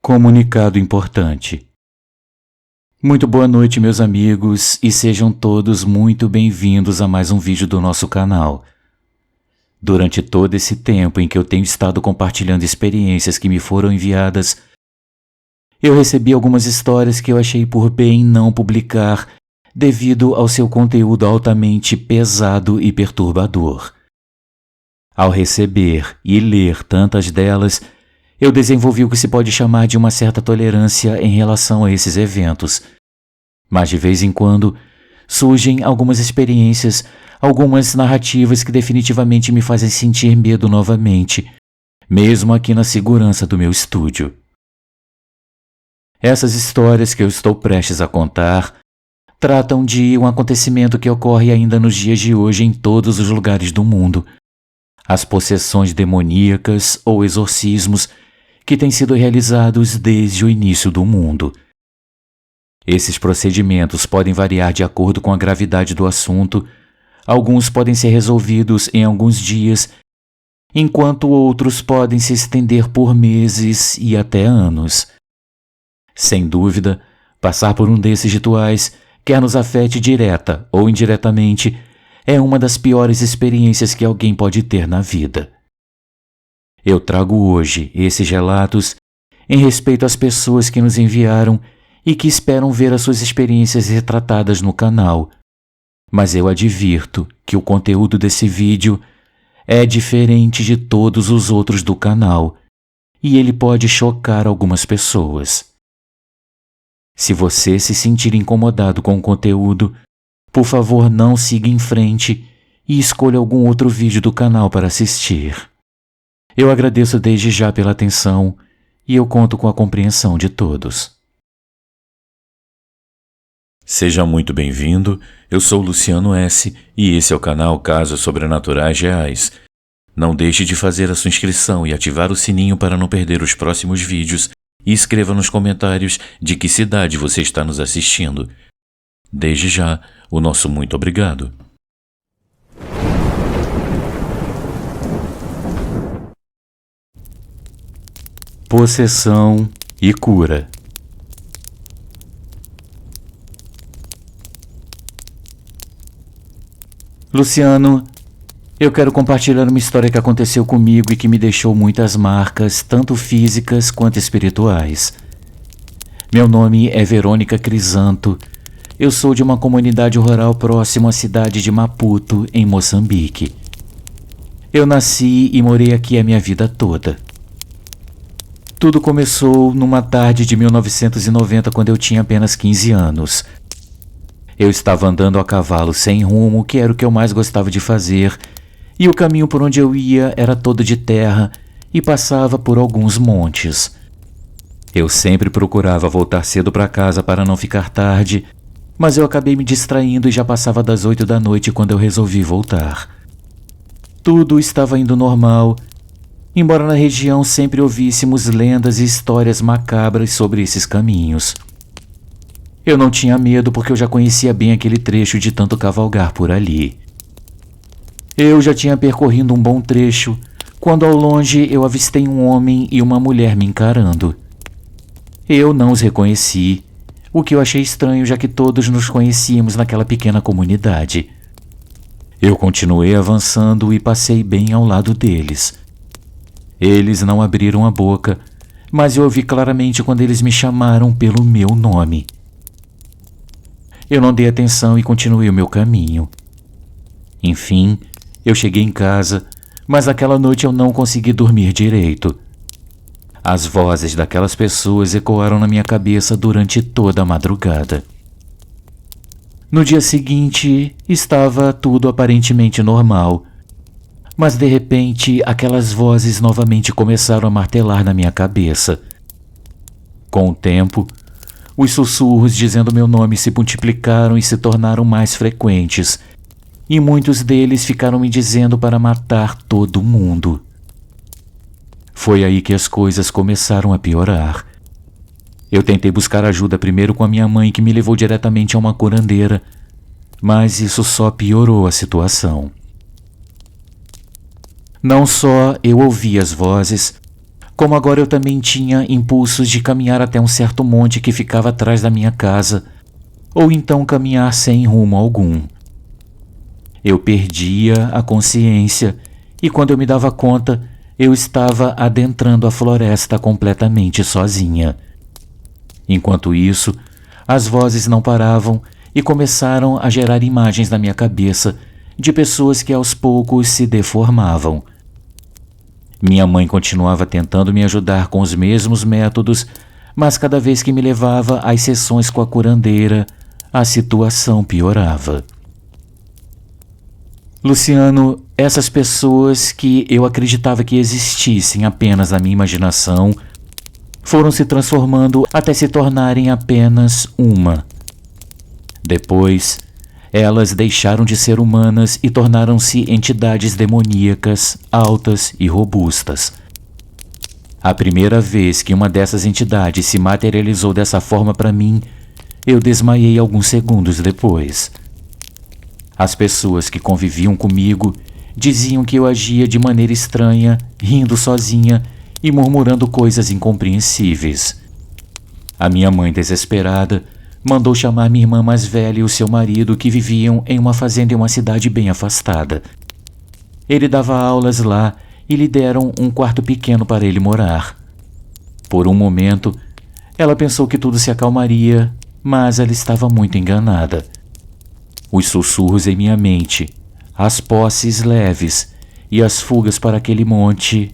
Comunicado importante. Muito boa noite, meus amigos, e sejam todos muito bem-vindos a mais um vídeo do nosso canal. Durante todo esse tempo em que eu tenho estado compartilhando experiências que me foram enviadas, eu recebi algumas histórias que eu achei por bem não publicar devido ao seu conteúdo altamente pesado e perturbador. Ao receber e ler tantas delas, eu desenvolvi o que se pode chamar de uma certa tolerância em relação a esses eventos. Mas de vez em quando surgem algumas experiências, algumas narrativas que definitivamente me fazem sentir medo novamente, mesmo aqui na segurança do meu estúdio. Essas histórias que eu estou prestes a contar tratam de um acontecimento que ocorre ainda nos dias de hoje em todos os lugares do mundo. As possessões demoníacas ou exorcismos que têm sido realizados desde o início do mundo. Esses procedimentos podem variar de acordo com a gravidade do assunto. Alguns podem ser resolvidos em alguns dias, enquanto outros podem se estender por meses e até anos. Sem dúvida, passar por um desses rituais, quer nos afete direta ou indiretamente, é uma das piores experiências que alguém pode ter na vida. Eu trago hoje esses relatos em respeito às pessoas que nos enviaram e que esperam ver as suas experiências retratadas no canal. Mas eu advirto que o conteúdo desse vídeo é diferente de todos os outros do canal e ele pode chocar algumas pessoas. Se você se sentir incomodado com o conteúdo, por favor não siga em frente e escolha algum outro vídeo do canal para assistir. Eu agradeço desde já pela atenção e eu conto com a compreensão de todos. Seja muito bem-vindo, eu sou Luciano S. e esse é o canal Casos Sobrenaturais Reais. Não deixe de fazer a sua inscrição e ativar o sininho para não perder os próximos vídeos e escreva nos comentários de que cidade você está nos assistindo. Desde já, o nosso muito obrigado. Possessão e cura. Luciano, eu quero compartilhar uma história que aconteceu comigo e que me deixou muitas marcas, tanto físicas quanto espirituais. Meu nome é Verônica Crisanto. Eu sou de uma comunidade rural próximo à cidade de Maputo, em Moçambique. Eu nasci e morei aqui a minha vida toda. Tudo começou numa tarde de 1990, quando eu tinha apenas 15 anos. Eu estava andando a cavalo sem rumo, que era o que eu mais gostava de fazer, e o caminho por onde eu ia era todo de terra e passava por alguns montes. Eu sempre procurava voltar cedo para casa para não ficar tarde, mas eu acabei me distraindo e já passava das 8 da noite quando eu resolvi voltar. Tudo estava indo normal, embora na região sempre ouvíssemos lendas e histórias macabras sobre esses caminhos. Eu não tinha medo porque eu já conhecia bem aquele trecho de tanto cavalgar por ali. Eu já tinha percorrido um bom trecho, quando ao longe eu avistei um homem e uma mulher me encarando. Eu não os reconheci, o que eu achei estranho, já que todos nos conhecíamos naquela pequena comunidade. Eu continuei avançando e passei bem ao lado deles. Eles não abriram a boca, mas eu ouvi claramente quando eles me chamaram pelo meu nome. Eu não dei atenção e continuei o meu caminho. Enfim, eu cheguei em casa, mas aquela noite eu não consegui dormir direito. As vozes daquelas pessoas ecoaram na minha cabeça durante toda a madrugada. No dia seguinte, estava tudo aparentemente normal, mas de repente aquelas vozes novamente começaram a martelar na minha cabeça. Com o tempo, os sussurros dizendo meu nome se multiplicaram e se tornaram mais frequentes, e muitos deles ficaram me dizendo para matar todo mundo. Foi aí que as coisas começaram a piorar. Eu tentei buscar ajuda primeiro com a minha mãe, que me levou diretamente a uma curandeira, mas isso só piorou a situação. Não só eu ouvia as vozes, Como agora eu também tinha impulsos de caminhar até um certo monte que ficava atrás da minha casa, ou então caminhar sem rumo algum. Eu perdia a consciência e quando eu me dava conta, eu estava adentrando a floresta completamente sozinha. Enquanto isso, as vozes não paravam e começaram a gerar imagens na minha cabeça de pessoas que aos poucos se deformavam. Minha mãe continuava tentando me ajudar com os mesmos métodos, mas cada vez que me levava às sessões com a curandeira, a situação piorava. Luciano, essas pessoas que eu acreditava que existissem apenas na minha imaginação foram se transformando até se tornarem apenas uma. Depois, elas deixaram de ser humanas e tornaram-se entidades demoníacas, altas e robustas. A primeira vez que uma dessas entidades se materializou dessa forma para mim, eu desmaiei alguns segundos depois. As pessoas que conviviam comigo diziam que eu agia de maneira estranha, rindo sozinha e murmurando coisas incompreensíveis. A minha mãe, desesperada, mandou chamar minha irmã mais velha e o seu marido, que viviam em uma fazenda em uma cidade bem afastada. Ele dava aulas lá e lhe deram um quarto pequeno para ele morar. Por um momento, ela pensou que tudo se acalmaria, mas ela estava muito enganada. Os sussurros em minha mente, as posses leves e as fugas para aquele monte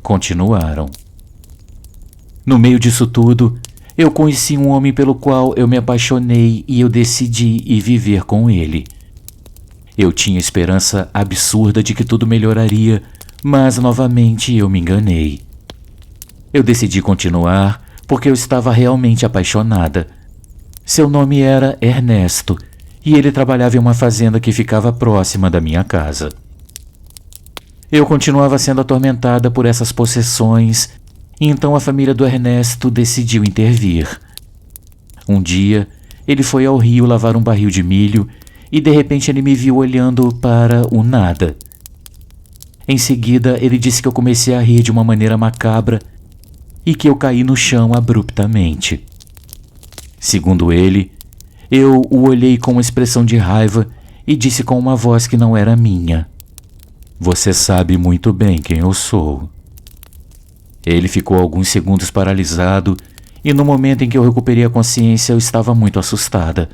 continuaram. No meio disso tudo, eu conheci um homem pelo qual eu me apaixonei e eu decidi ir viver com ele. Eu tinha esperança absurda de que tudo melhoraria, mas novamente eu me enganei. Eu decidi continuar porque eu estava realmente apaixonada. Seu nome era Ernesto e ele trabalhava em uma fazenda que ficava próxima da minha casa. Eu continuava sendo atormentada por essas possessões. Então a família do Ernesto decidiu intervir. Um dia, ele foi ao rio lavar um barril de milho e de repente ele me viu olhando para o nada. Em seguida, ele disse que eu comecei a rir de uma maneira macabra e que eu caí no chão abruptamente. Segundo ele, eu o olhei com uma expressão de raiva e disse com uma voz que não era minha: "Você sabe muito bem quem eu sou." Ele ficou alguns segundos paralisado e no momento em que eu recuperei a consciência eu estava muito assustada.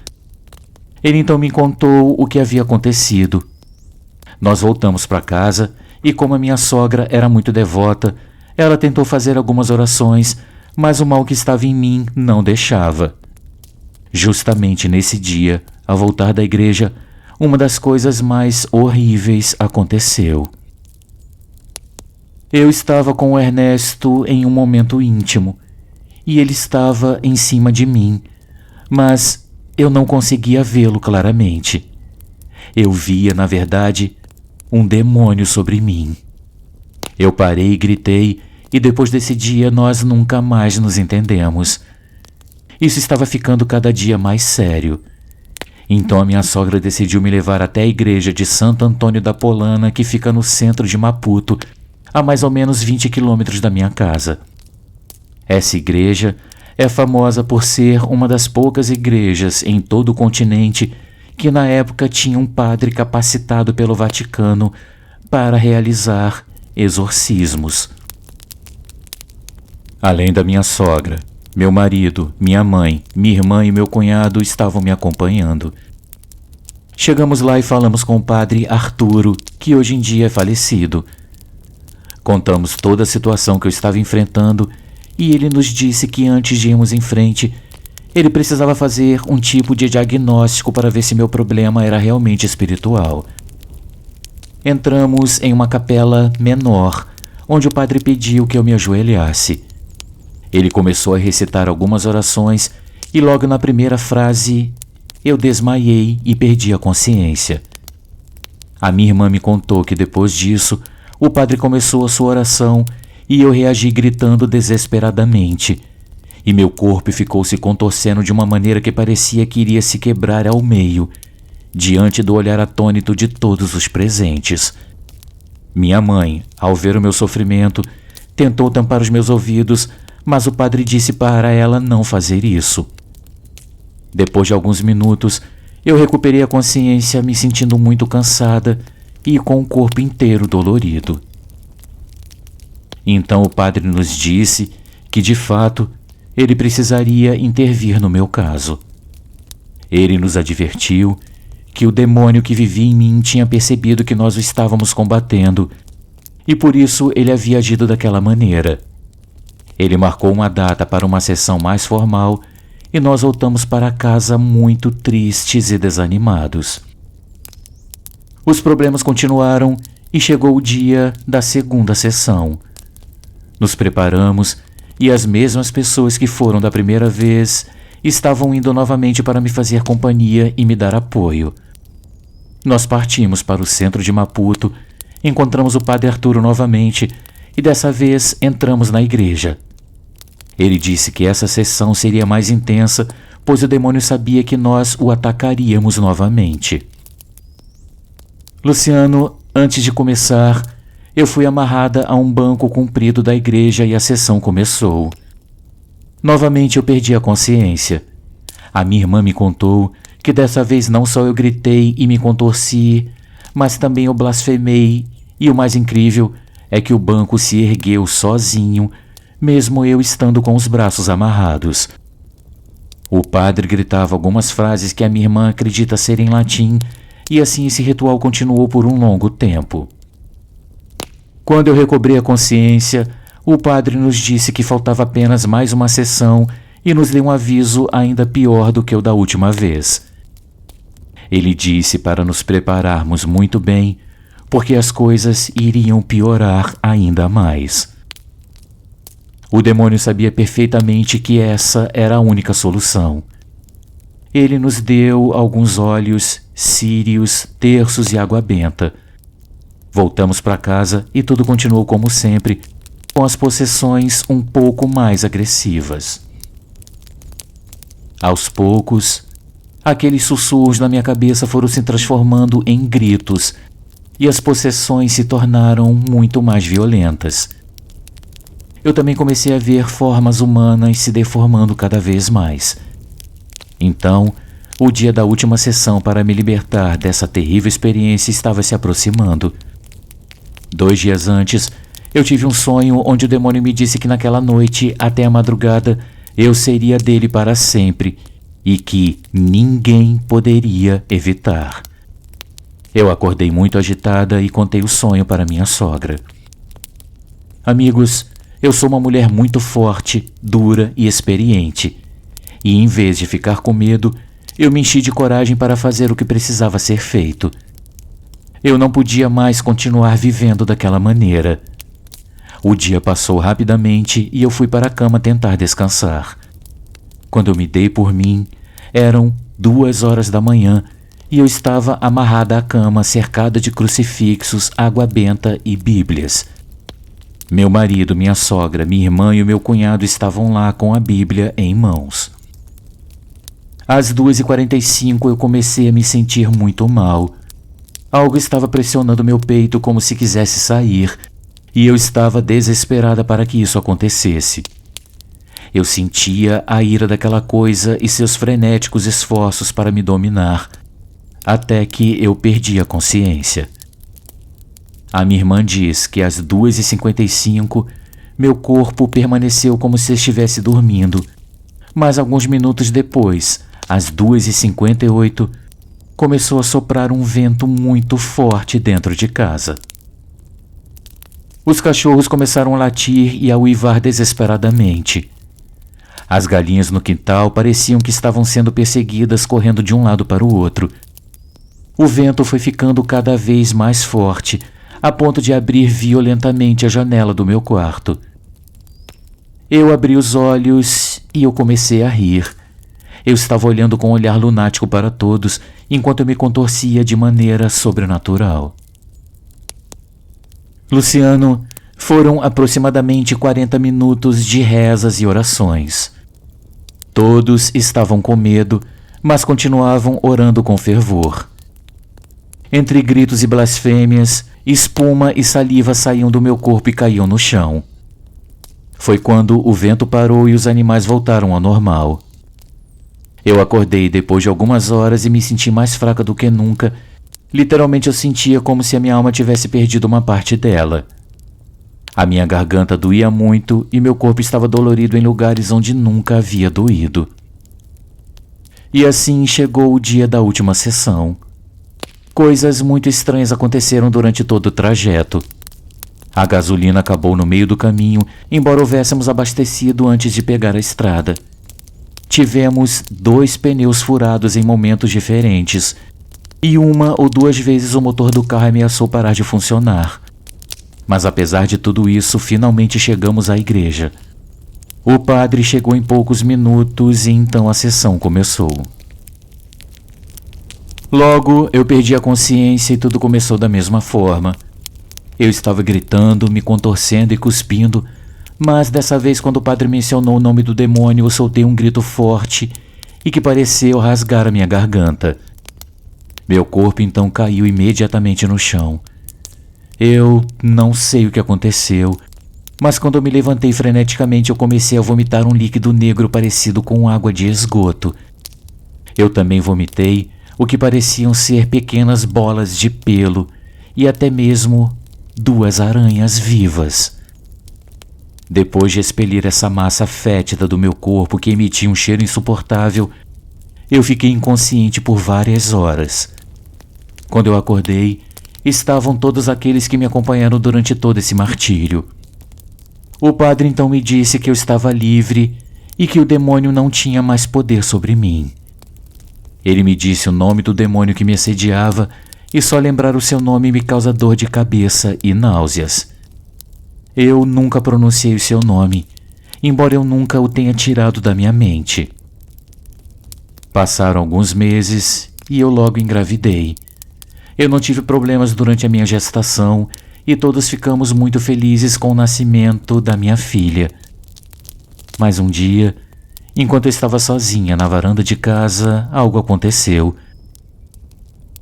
Ele então me contou o que havia acontecido. Nós voltamos para casa e como a minha sogra era muito devota, ela tentou fazer algumas orações, mas o mal que estava em mim não deixava. Justamente nesse dia, ao voltar da igreja, uma das coisas mais horríveis aconteceu. Eu estava com o Ernesto em um momento íntimo e ele estava em cima de mim, mas eu não conseguia vê-lo claramente. Eu via, na verdade, um demônio sobre mim. Eu parei e gritei e depois desse dia nós nunca mais nos entendemos. Isso estava ficando cada dia mais sério. Então a minha sogra decidiu me levar até a igreja de Santo Antônio da Polana, que fica no centro de Maputo, a mais ou menos 20 quilômetros da minha casa. Essa igreja é famosa por ser uma das poucas igrejas em todo o continente que na época tinha um padre capacitado pelo Vaticano para realizar exorcismos. Além da minha sogra, meu marido, minha mãe, minha irmã e meu cunhado estavam me acompanhando. Chegamos lá e falamos com o padre Arturo, que hoje em dia é falecido. Contamos toda a situação que eu estava enfrentando e ele nos disse que antes de irmos em frente, ele precisava fazer um tipo de diagnóstico para ver se meu problema era realmente espiritual. Entramos em uma capela menor, onde o padre pediu que eu me ajoelhasse. Ele começou a recitar algumas orações e logo na primeira frase eu desmaiei e perdi a consciência. A minha irmã me contou que depois disso o padre começou a sua oração e eu reagi gritando desesperadamente. E meu corpo ficou se contorcendo de uma maneira que parecia que iria se quebrar ao meio, diante do olhar atônito de todos os presentes. Minha mãe, ao ver o meu sofrimento, Tentou tampar os meus ouvidos, mas o padre disse para ela não fazer isso. Depois de alguns minutos, eu recuperei a consciência, me sentindo muito cansada e com o corpo inteiro dolorido. Então o padre nos disse que, de fato, ele precisaria intervir no meu caso. Ele nos advertiu que o demônio que vivia em mim tinha percebido que nós o estávamos combatendo e por isso ele havia agido daquela maneira. Ele marcou uma data para uma sessão mais formal e nós voltamos para casa muito tristes e desanimados. Os problemas continuaram e chegou o dia da segunda sessão. Nos preparamos e as mesmas pessoas que foram da primeira vez estavam indo novamente para me fazer companhia e me dar apoio. Nós partimos para o centro de Maputo, encontramos o padre Arturo novamente e dessa vez entramos na igreja. Ele disse que essa sessão seria mais intensa, pois o demônio sabia que nós o atacaríamos novamente. Luciano, antes de começar, eu fui amarrada a um banco comprido da igreja e a sessão começou. Novamente eu perdi a consciência. A minha irmã me contou que dessa vez não só eu gritei e me contorci, mas também eu blasfemei, e o mais incrível é que o banco se ergueu sozinho, mesmo eu estando com os braços amarrados. O padre gritava algumas frases que a minha irmã acredita ser em latim, e assim esse ritual continuou por um longo tempo. Quando eu recobrei a consciência, o padre nos disse que faltava apenas mais uma sessão e nos deu um aviso ainda pior do que o da última vez. Ele disse para nos prepararmos muito bem, porque as coisas iriam piorar ainda mais. O demônio sabia perfeitamente que essa era a única solução. Ele nos deu alguns óleos, círios, terços e água benta. Voltamos para casa e tudo continuou como sempre, com as possessões um pouco mais agressivas. Aos poucos, aqueles sussurros na minha cabeça foram se transformando em gritos e as possessões se tornaram muito mais violentas. Eu também comecei a ver formas humanas se deformando cada vez mais. Então, o dia da última sessão para me libertar dessa terrível experiência estava se aproximando. 2 dias antes, eu tive um sonho onde o demônio me disse que naquela noite, até a madrugada, eu seria dele para sempre e que ninguém poderia evitar. Eu acordei muito agitada e contei o sonho para minha sogra. Amigos, eu sou uma mulher muito forte, dura e experiente. E em vez de ficar com medo, eu me enchi de coragem para fazer o que precisava ser feito. Eu não podia mais continuar vivendo daquela maneira. O dia passou rapidamente e eu fui para a cama tentar descansar. Quando eu me dei por mim, eram 2 horas da manhã e eu estava amarrada à cama, cercada de crucifixos, água benta e bíblias. Meu marido, minha sogra, minha irmã e o meu cunhado estavam lá com a Bíblia em mãos. Às 2h45 eu comecei a me sentir muito mal. Algo estava pressionando meu peito como se quisesse sair, e eu estava desesperada para que isso acontecesse. Eu sentia a ira daquela coisa e seus frenéticos esforços para me dominar, até que eu perdi a consciência. A minha irmã diz que às 2h55 meu corpo permaneceu como se estivesse dormindo, mas alguns minutos depois, às 2h58, começou a soprar um vento muito forte dentro de casa. Os cachorros começaram a latir e a uivar desesperadamente. As galinhas no quintal pareciam que estavam sendo perseguidas, correndo de um lado para o outro. O vento foi ficando cada vez mais forte, a ponto de abrir violentamente a janela do meu quarto. Eu abri os olhos e eu comecei a rir. Eu estava olhando com um olhar lunático para todos, enquanto eu me contorcia de maneira sobrenatural. Luciano, foram aproximadamente 40 minutos de rezas e orações. Todos estavam com medo, mas continuavam orando com fervor. Entre gritos e blasfêmias, espuma e saliva saíam do meu corpo e caíam no chão. Foi quando o vento parou e os animais voltaram ao normal. Eu acordei depois de algumas horas e me senti mais fraca do que nunca. Literalmente eu sentia como se a minha alma tivesse perdido uma parte dela. A minha garganta doía muito e meu corpo estava dolorido em lugares onde nunca havia doído. E assim chegou o dia da última sessão. Coisas muito estranhas aconteceram durante todo o trajeto. A gasolina acabou no meio do caminho, embora houvéssemos abastecido antes de pegar a estrada. Tivemos 2 pneus furados em momentos diferentes, e 1 ou 2 vezes o motor do carro ameaçou parar de funcionar. Mas apesar de tudo isso, finalmente chegamos à igreja. O padre chegou em poucos minutos e então a sessão começou. Logo, eu perdi a consciência e tudo começou da mesma forma. Eu estava gritando, me contorcendo e cuspindo, mas dessa vez quando o padre mencionou o nome do demônio, eu soltei um grito forte e que pareceu rasgar a minha garganta. Meu corpo então caiu imediatamente no chão. Eu não sei o que aconteceu, mas quando eu me levantei freneticamente eu comecei a vomitar um líquido negro parecido com água de esgoto. Eu também vomitei o que pareciam ser pequenas bolas de pelo e até mesmo 2 aranhas vivas. Depois de expelir essa massa fétida do meu corpo que emitia um cheiro insuportável, eu fiquei inconsciente por várias horas. Quando eu acordei, estavam todos aqueles que me acompanharam durante todo esse martírio. O padre então me disse que eu estava livre e que o demônio não tinha mais poder sobre mim. Ele me disse o nome do demônio que me assediava e só lembrar o seu nome me causa dor de cabeça e náuseas. Eu nunca pronunciei o seu nome, embora eu nunca o tenha tirado da minha mente. Passaram alguns meses e eu logo engravidei. Eu não tive problemas durante a minha gestação e todos ficamos muito felizes com o nascimento da minha filha. Mas um dia, enquanto eu estava sozinha na varanda de casa, algo aconteceu.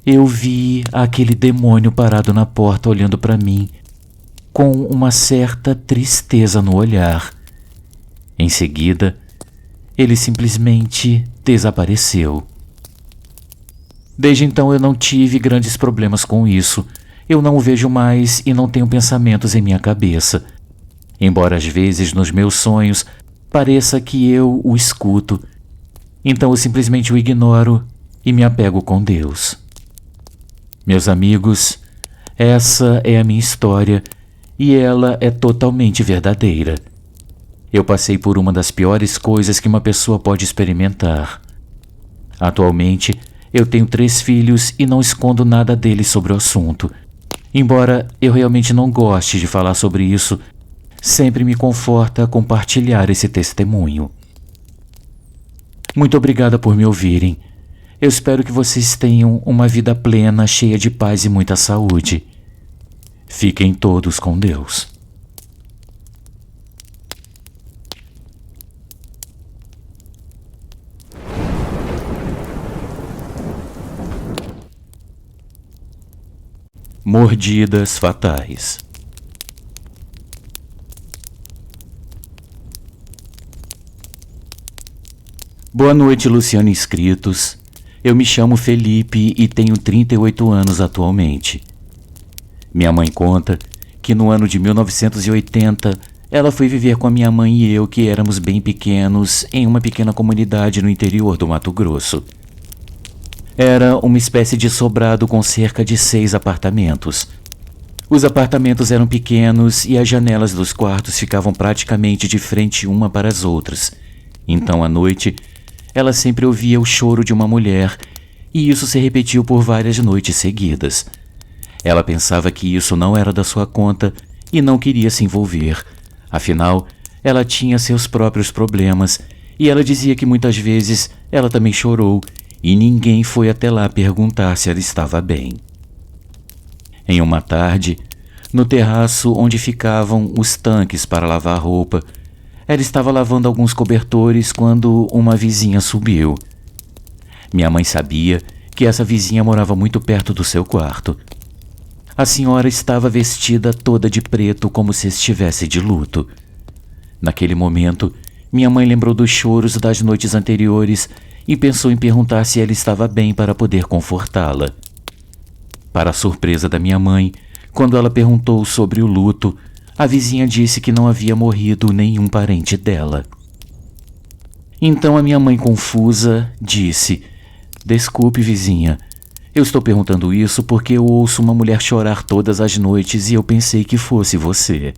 Eu vi aquele demônio parado na porta olhando para mim, com uma certa tristeza no olhar. Em seguida, ele simplesmente desapareceu. Desde então eu não tive grandes problemas com isso. Eu não o vejo mais e não tenho pensamentos em minha cabeça. Embora às vezes nos meus sonhos pareça que eu o escuto. Então eu simplesmente o ignoro e me apego com Deus. Meus amigos, essa é a minha história e ela é totalmente verdadeira. Eu passei por uma das piores coisas que uma pessoa pode experimentar. Atualmente, eu tenho 3 filhos e não escondo nada deles sobre o assunto. Embora eu realmente não goste de falar sobre isso, sempre me conforta compartilhar esse testemunho. Muito obrigada por me ouvirem. Eu espero que vocês tenham uma vida plena, cheia de paz e muita saúde. Fiquem todos com Deus. Mordidas fatais. Boa noite, Luciano inscritos. Eu me chamo Felipe e tenho 38 anos atualmente. Minha mãe conta que no ano de 1980 ela foi viver com a minha mãe e eu, que éramos bem pequenos, em uma pequena comunidade no interior do Mato Grosso. Era uma espécie de sobrado com cerca de 6 apartamentos. Os apartamentos eram pequenos e as janelas dos quartos ficavam praticamente de frente uma para as outras. Então, à noite, ela sempre ouvia o choro de uma mulher, e isso se repetiu por várias noites seguidas. Ela pensava que isso não era da sua conta e não queria se envolver. Afinal, ela tinha seus próprios problemas, e ela dizia que muitas vezes ela também chorou, e ninguém foi até lá perguntar se ela estava bem. Em uma tarde, no terraço onde ficavam os tanques para lavar roupa, ela estava lavando alguns cobertores quando uma vizinha subiu. Minha mãe sabia que essa vizinha morava muito perto do seu quarto. A senhora estava vestida toda de preto como se estivesse de luto. Naquele momento, minha mãe lembrou dos choros das noites anteriores e pensou em perguntar se ela estava bem para poder confortá-la. Para a surpresa da minha mãe, quando ela perguntou sobre o luto, a vizinha disse que não havia morrido nenhum parente dela. Então a minha mãe, confusa, disse: "Desculpe, vizinha, eu estou perguntando isso porque eu ouço uma mulher chorar todas as noites e eu pensei que fosse você."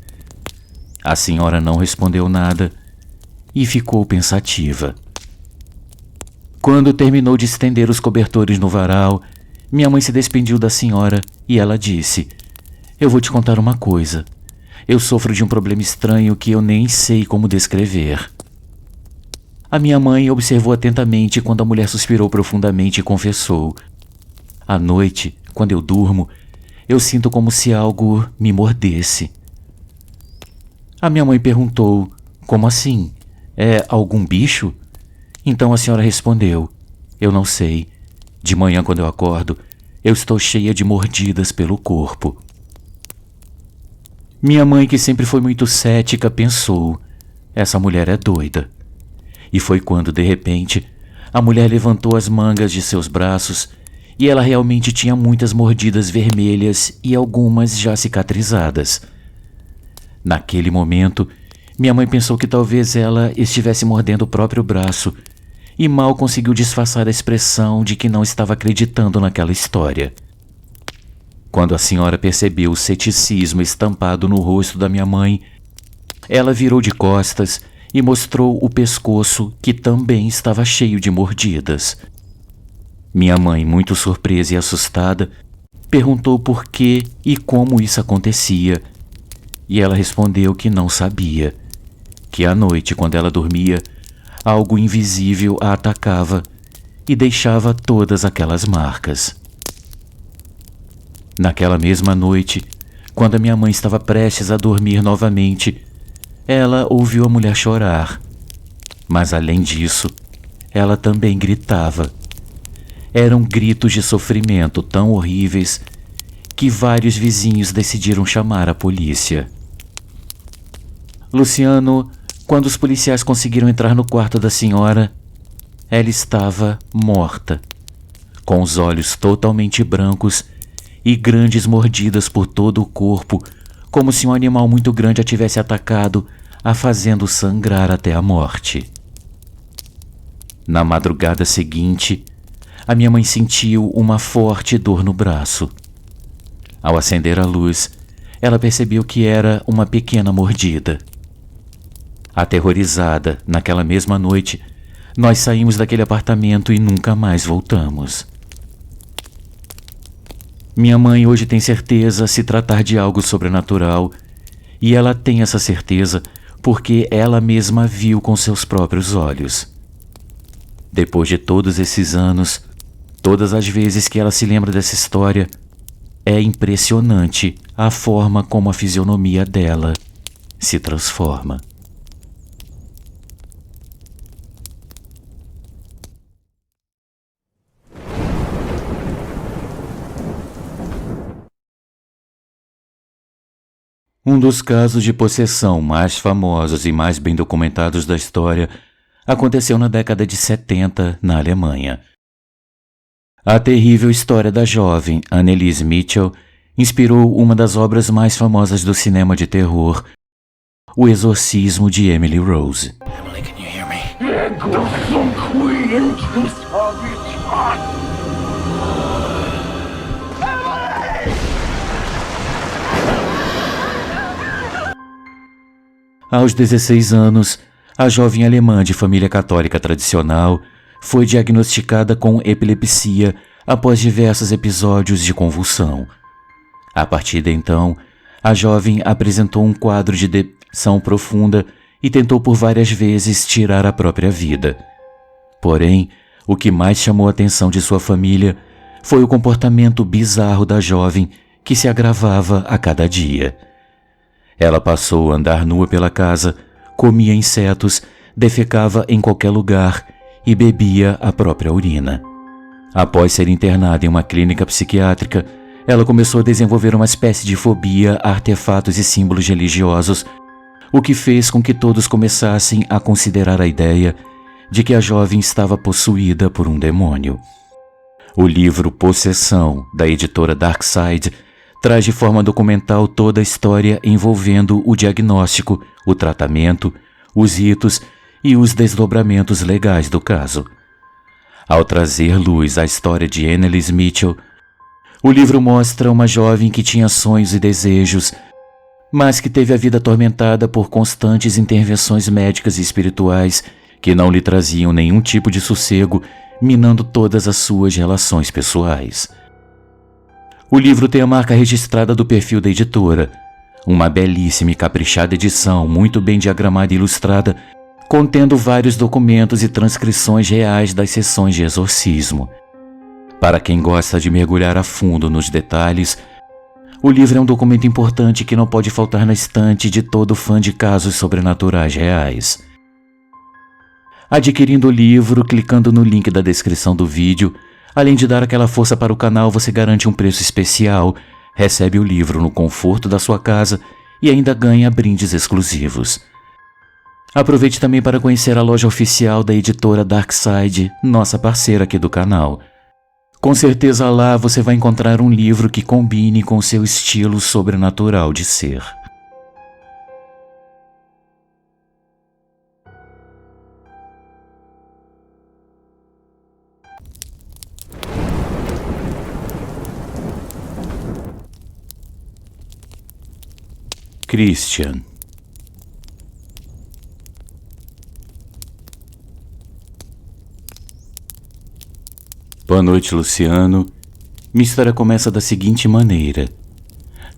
A senhora não respondeu nada e ficou pensativa. Quando terminou de estender os cobertores no varal, minha mãe se despediu da senhora e ela disse: "Eu vou te contar uma coisa. Eu sofro de um problema estranho que eu nem sei como descrever." A minha mãe observou atentamente quando a mulher suspirou profundamente e confessou: "À noite, quando eu durmo, eu sinto como se algo me mordesse." A minha mãe perguntou: "Como assim? É algum bicho?" Então a senhora respondeu: "Eu não sei. De manhã, quando eu acordo, eu estou cheia de mordidas pelo corpo." Minha mãe, que sempre foi muito cética, pensou: "Essa mulher é doida." E foi quando, de repente, a mulher levantou as mangas de seus braços e ela realmente tinha muitas mordidas vermelhas e algumas já cicatrizadas. Naquele momento, minha mãe pensou que talvez ela estivesse mordendo o próprio braço e mal conseguiu disfarçar a expressão de que não estava acreditando naquela história. Quando a senhora percebeu o ceticismo estampado no rosto da minha mãe, ela virou de costas e mostrou o pescoço, que também estava cheio de mordidas. Minha mãe, muito surpresa e assustada, perguntou por que e como isso acontecia, e ela respondeu que não sabia, que à noite, quando ela dormia, algo invisível a atacava e deixava todas aquelas marcas. Naquela mesma noite, quando a minha mãe estava prestes a dormir novamente, ela ouviu a mulher chorar. Mas além disso, ela também gritava. Eram gritos de sofrimento tão horríveis que vários vizinhos decidiram chamar a polícia. Luciano, quando os policiais conseguiram entrar no quarto da senhora, ela estava morta, com os olhos totalmente brancos e grandes mordidas por todo o corpo, como se um animal muito grande a tivesse atacado, a fazendo sangrar até a morte. Na madrugada seguinte, a minha mãe sentiu uma forte dor no braço. Ao acender a luz, ela percebeu que era uma pequena mordida. Aterrorizada, naquela mesma noite, nós saímos daquele apartamento e nunca mais voltamos. Minha mãe hoje tem certeza se tratar de algo sobrenatural, e ela tem essa certeza porque ela mesma viu com seus próprios olhos. Depois de todos esses anos, todas as vezes que ela se lembra dessa história, é impressionante a forma como a fisionomia dela se transforma. Um dos casos de possessão mais famosos e mais bem documentados da história aconteceu na década de 70, na Alemanha. A terrível história da jovem Anneliese Mitchell inspirou uma das obras mais famosas do cinema de terror, O Exorcismo de Emily Rose. Emily, can you hear me? There goes some queen of its heart. Aos 16 anos, a jovem alemã de família católica tradicional foi diagnosticada com epilepsia após diversos episódios de convulsão. A partir de então, a jovem apresentou um quadro de depressão profunda e tentou por várias vezes tirar a própria vida. Porém, o que mais chamou a atenção de sua família foi o comportamento bizarro da jovem, que se agravava a cada dia. Ela passou a andar nua pela casa, comia insetos, defecava em qualquer lugar e bebia a própria urina. Após ser internada em uma clínica psiquiátrica, ela começou a desenvolver uma espécie de fobia a artefatos e símbolos religiosos, o que fez com que todos começassem a considerar a ideia de que a jovem estava possuída por um demônio. O livro Possessão, da editora Darkside, traz de forma documental toda a história envolvendo o diagnóstico, o tratamento, os ritos e os desdobramentos legais do caso. Ao trazer luz à história de Anneliese Mitchell, o livro mostra uma jovem que tinha sonhos e desejos, mas que teve a vida atormentada por constantes intervenções médicas e espirituais que não lhe traziam nenhum tipo de sossego, minando todas as suas relações pessoais. O livro tem a marca registrada do perfil da editora, uma belíssima e caprichada edição, muito bem diagramada e ilustrada, contendo vários documentos e transcrições reais das sessões de exorcismo. Para quem gosta de mergulhar a fundo nos detalhes, o livro é um documento importante que não pode faltar na estante de todo fã de casos sobrenaturais reais. Adquirindo o livro, clicando no link da descrição do vídeo, além de dar aquela força para o canal, você garante um preço especial, recebe o livro no conforto da sua casa e ainda ganha brindes exclusivos. Aproveite também para conhecer a loja oficial da editora Darkside, nossa parceira aqui do canal. Com certeza lá você vai encontrar um livro que combine com seu estilo sobrenatural de ser. Christian. Boa noite, Luciano. Minha história começa da seguinte maneira.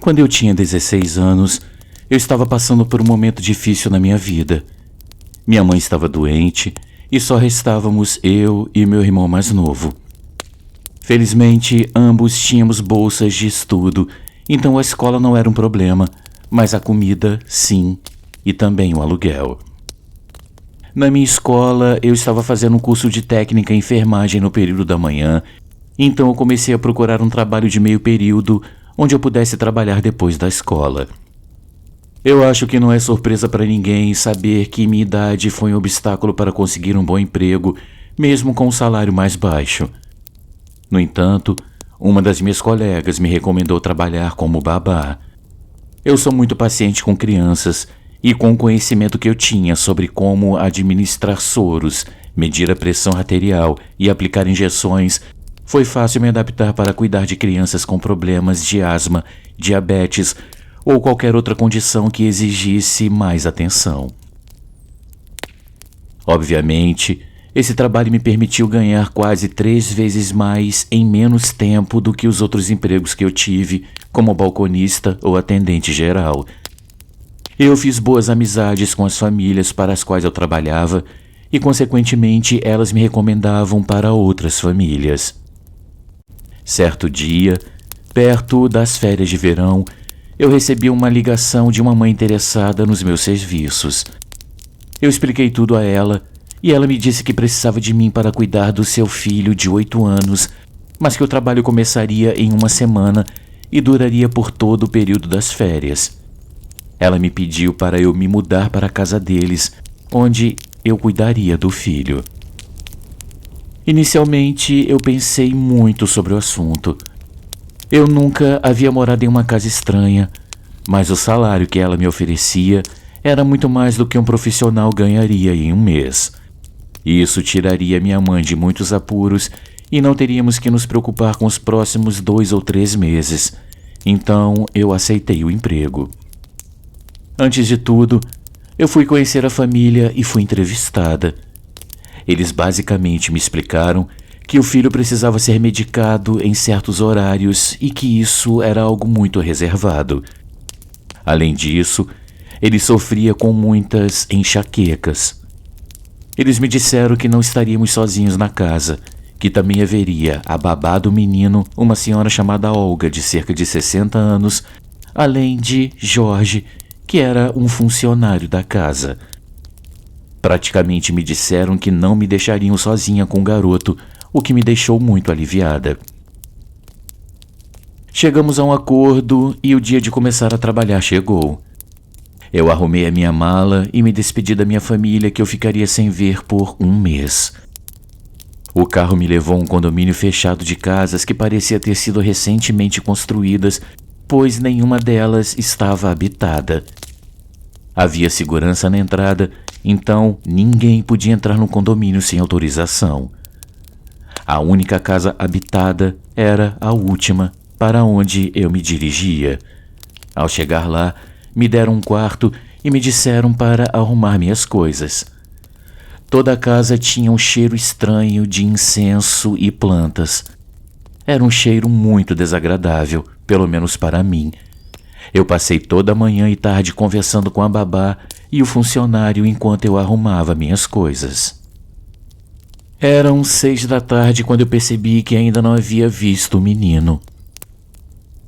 Quando eu tinha 16 anos, eu estava passando por um momento difícil na minha vida. Minha mãe estava doente e só restávamos eu e meu irmão mais novo. Felizmente, ambos tínhamos bolsas de estudo, então a escola não era um problema, mas a comida, sim, e também o aluguel. Na minha escola, eu estava fazendo um curso de técnica em enfermagem no período da manhã, então eu comecei a procurar um trabalho de meio período onde eu pudesse trabalhar depois da escola. Eu acho que não é surpresa para ninguém saber que minha idade foi um obstáculo para conseguir um bom emprego, mesmo com um salário mais baixo. No entanto, uma das minhas colegas me recomendou trabalhar como babá. Eu sou muito paciente com crianças e com o conhecimento que eu tinha sobre como administrar soros, medir a pressão arterial e aplicar injeções, foi fácil me adaptar para cuidar de crianças com problemas de asma, diabetes ou qualquer outra condição que exigisse mais atenção. Obviamente, esse trabalho me permitiu ganhar quase 3 vezes mais em menos tempo do que os outros empregos que eu tive, como balconista ou atendente geral. Eu fiz boas amizades com as famílias para as quais eu trabalhava e, consequentemente, elas me recomendavam para outras famílias. Certo dia, perto das férias de verão, eu recebi uma ligação de uma mãe interessada nos meus serviços. Eu expliquei tudo a ela e ela me disse que precisava de mim para cuidar do seu filho de 8 anos, mas que o trabalho começaria em 1 semana e duraria por todo o período das férias. Ela me pediu para eu me mudar para a casa deles, onde eu cuidaria do filho. Inicialmente, eu pensei muito sobre o assunto. Eu nunca havia morado em uma casa estranha, mas o salário que ela me oferecia era muito mais do que um profissional ganharia em um mês. Isso tiraria minha mãe de muitos apuros e não teríamos que nos preocupar com os próximos 2 ou 3 meses. Então, eu aceitei o emprego. Antes de tudo, eu fui conhecer a família e fui entrevistada. Eles basicamente me explicaram que o filho precisava ser medicado em certos horários e que isso era algo muito reservado. Além disso, ele sofria com muitas enxaquecas. Eles me disseram que não estaríamos sozinhos na casa, que também haveria a babá do menino, uma senhora chamada Olga, de cerca de 60 anos, além de Jorge, que era um funcionário da casa. Praticamente me disseram que não me deixariam sozinha com o garoto, o que me deixou muito aliviada. Chegamos a um acordo e o dia de começar a trabalhar chegou. Eu arrumei a minha mala e me despedi da minha família, que eu ficaria sem ver por 1 mês. O carro me levou a um condomínio fechado de casas que parecia ter sido recentemente construídas, pois nenhuma delas estava habitada. Havia segurança na entrada, então ninguém podia entrar no condomínio sem autorização. A única casa habitada era a última, para onde eu me dirigia. Ao chegar lá, me deram um quarto e me disseram para arrumar minhas coisas. Toda a casa tinha um cheiro estranho de incenso e plantas. Era um cheiro muito desagradável, pelo menos para mim. Eu passei toda a manhã e tarde conversando com a babá e o funcionário enquanto eu arrumava minhas coisas. Eram 6 da tarde quando eu percebi que ainda não havia visto o menino.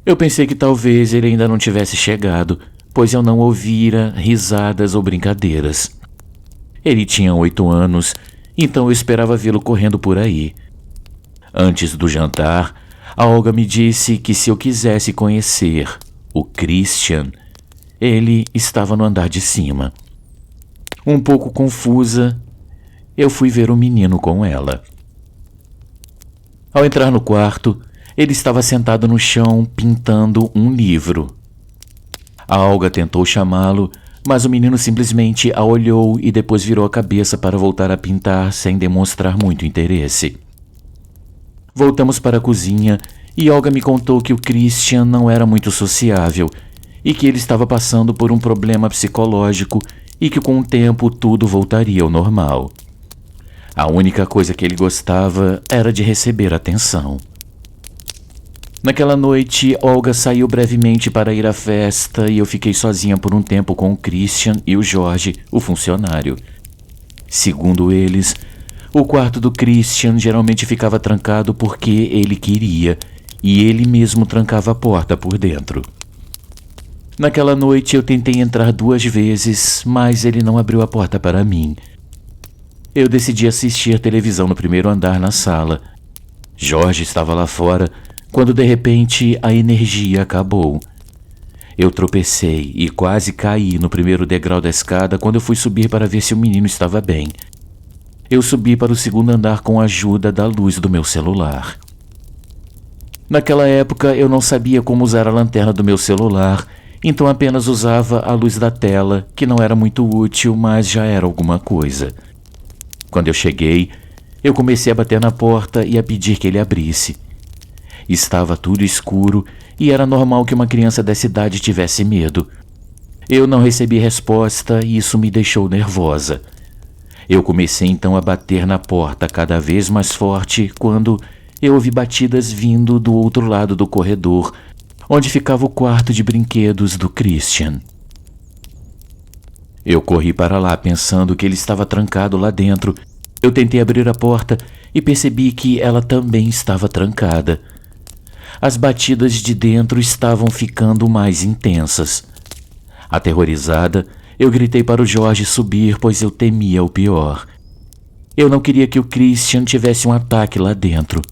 Eu pensei que talvez ele ainda não tivesse chegado, pois eu não ouvira risadas ou brincadeiras. Ele tinha 8 anos, então eu esperava vê-lo correndo por aí. Antes do jantar, a Olga me disse que se eu quisesse conhecer o Christian, ele estava no andar de cima. Um pouco confusa, eu fui ver o menino com ela. Ao entrar no quarto, ele estava sentado no chão pintando um livro. A Olga tentou chamá-lo, mas o menino simplesmente a olhou e depois virou a cabeça para voltar a pintar sem demonstrar muito interesse. Voltamos para a cozinha e Olga me contou que o Christian não era muito sociável e que ele estava passando por um problema psicológico e que com o tempo tudo voltaria ao normal. A única coisa que ele gostava era de receber atenção. Naquela noite, Olga saiu brevemente para ir à festa e eu fiquei sozinha por um tempo com o Christian e o Jorge, o funcionário. Segundo eles, o quarto do Christian geralmente ficava trancado porque ele queria, e ele mesmo trancava a porta por dentro. Naquela noite eu tentei entrar 2 vezes, mas ele não abriu a porta para mim. Eu decidi assistir televisão no primeiro andar na sala. Jorge estava lá fora, quando de repente a energia acabou. Eu tropecei e quase caí no primeiro degrau da escada quando eu fui subir para ver se o menino estava bem. Eu subi para o segundo andar com a ajuda da luz do meu celular. Naquela época eu não sabia como usar a lanterna do meu celular, então apenas usava a luz da tela, que não era muito útil, mas já era alguma coisa. Quando eu cheguei, eu comecei a bater na porta e a pedir que ele abrisse. Estava tudo escuro e era normal que uma criança dessa idade tivesse medo. Eu não recebi resposta e isso me deixou nervosa. Eu comecei então a bater na porta cada vez mais forte quando eu ouvi batidas vindo do outro lado do corredor, onde ficava o quarto de brinquedos do Christian. Eu corri para lá pensando que ele estava trancado lá dentro. Eu tentei abrir a porta e percebi que ela também estava trancada. As batidas de dentro estavam ficando mais intensas. Aterrorizada, eu gritei para o Jorge subir, pois eu temia o pior. Eu não queria que o Christian tivesse um ataque lá dentro.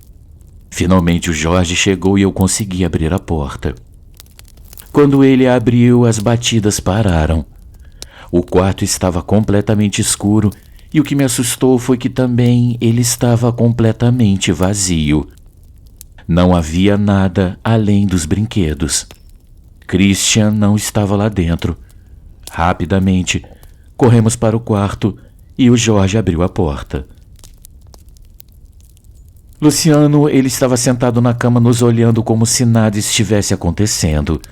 Finalmente o Jorge chegou e eu consegui abrir a porta. Quando ele a abriu, as batidas pararam. O quarto estava completamente escuro e o que me assustou foi que também ele estava completamente vazio. Não havia nada além dos brinquedos. Christian não estava lá dentro. Rapidamente, corremos para o quarto e o Jorge abriu a porta. Luciano, ele estava sentado na cama nos olhando como se nada estivesse acontecendo.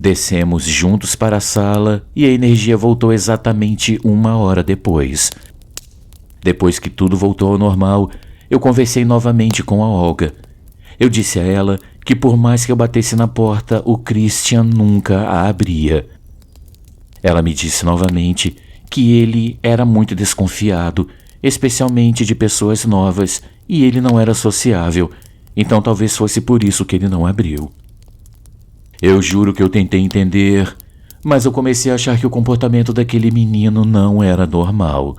Descemos juntos para a sala e a energia voltou exatamente 1 hora depois. Depois que tudo voltou ao normal, eu conversei novamente com a Olga. Eu disse a ela que por mais que eu batesse na porta, o Christian nunca a abria. Ela me disse novamente que ele era muito desconfiado, especialmente de pessoas novas, e ele não era sociável, então talvez fosse por isso que ele não abriu. Eu juro que eu tentei entender, mas eu comecei a achar que o comportamento daquele menino não era normal.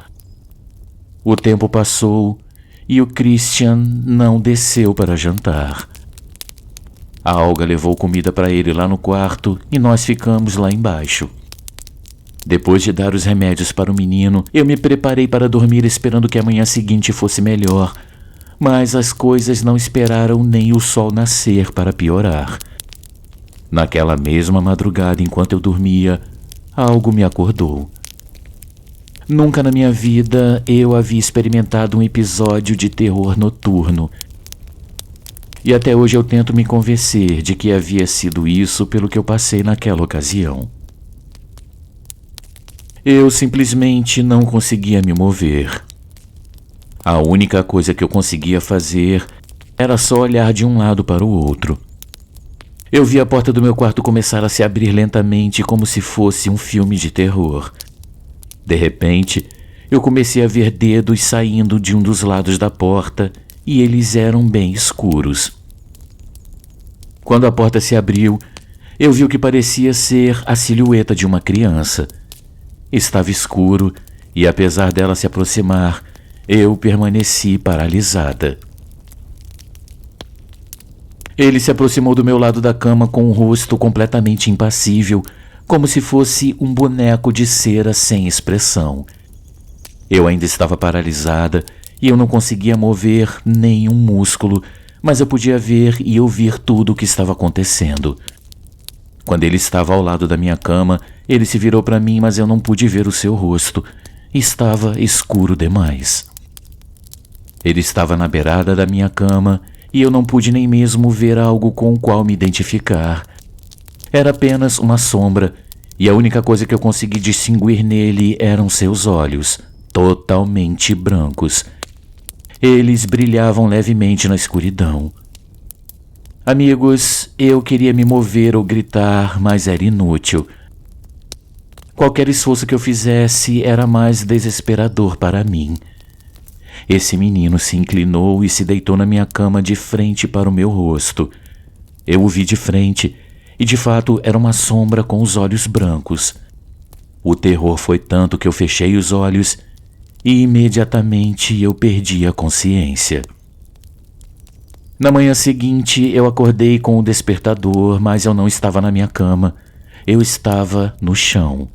O tempo passou e o Christian não desceu para jantar. A Olga levou comida para ele lá no quarto e nós ficamos lá embaixo. Depois de dar os remédios para o menino, eu me preparei para dormir esperando que a manhã seguinte fosse melhor. Mas as coisas não esperaram nem o sol nascer para piorar. Naquela mesma madrugada, enquanto eu dormia, algo me acordou. Nunca na minha vida eu havia experimentado um episódio de terror noturno. E até hoje eu tento me convencer de que havia sido isso pelo que eu passei naquela ocasião. Eu simplesmente não conseguia me mover. A única coisa que eu conseguia fazer era só olhar de um lado para o outro. Eu vi a porta do meu quarto começar a se abrir lentamente como se fosse um filme de terror. De repente, eu comecei a ver dedos saindo de um dos lados da porta e eles eram bem escuros. Quando a porta se abriu, eu vi o que parecia ser a silhueta de uma criança. Estava escuro e, apesar dela se aproximar, eu permaneci paralisada. Ele se aproximou do meu lado da cama com um rosto completamente impassível, como se fosse um boneco de cera sem expressão. Eu ainda estava paralisada e eu não conseguia mover nenhum músculo, mas eu podia ver e ouvir tudo o que estava acontecendo. Quando ele estava ao lado da minha cama, ele se virou para mim, mas eu não pude ver o seu rosto. Estava escuro demais. Ele estava na beirada da minha cama e eu não pude nem mesmo ver algo com o qual me identificar. Era apenas uma sombra, e a única coisa que eu consegui distinguir nele eram seus olhos, totalmente brancos. Eles brilhavam levemente na escuridão. Amigos, eu queria me mover ou gritar, mas era inútil. Qualquer esforço que eu fizesse era mais desesperador para mim. Esse menino se inclinou e se deitou na minha cama de frente para o meu rosto. Eu o vi de frente, e de fato era uma sombra com os olhos brancos. O terror foi tanto que eu fechei os olhos e imediatamente eu perdi a consciência. Na manhã seguinte eu acordei com o despertador, mas eu não estava na minha cama, eu estava no chão.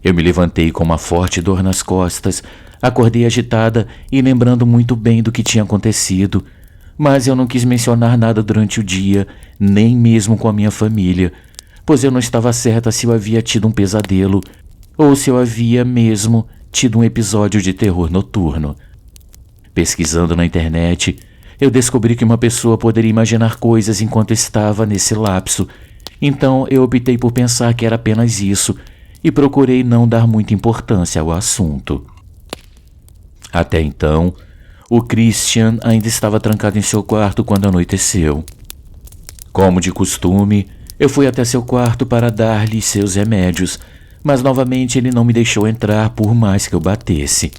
Eu me levantei com uma forte dor nas costas, acordei agitada e lembrando muito bem do que tinha acontecido, mas eu não quis mencionar nada durante o dia, nem mesmo com a minha família, pois eu não estava certa se eu havia tido um pesadelo ou se eu havia mesmo tido um episódio de terror noturno. Pesquisando na internet, eu descobri que uma pessoa poderia imaginar coisas enquanto estava nesse lapso, então eu optei por pensar que era apenas isso e procurei não dar muita importância ao assunto. Até então, o Christian ainda estava trancado em seu quarto quando anoiteceu. Como de costume, eu fui até seu quarto para dar-lhe seus remédios, mas novamente ele não me deixou entrar por mais que eu batesse.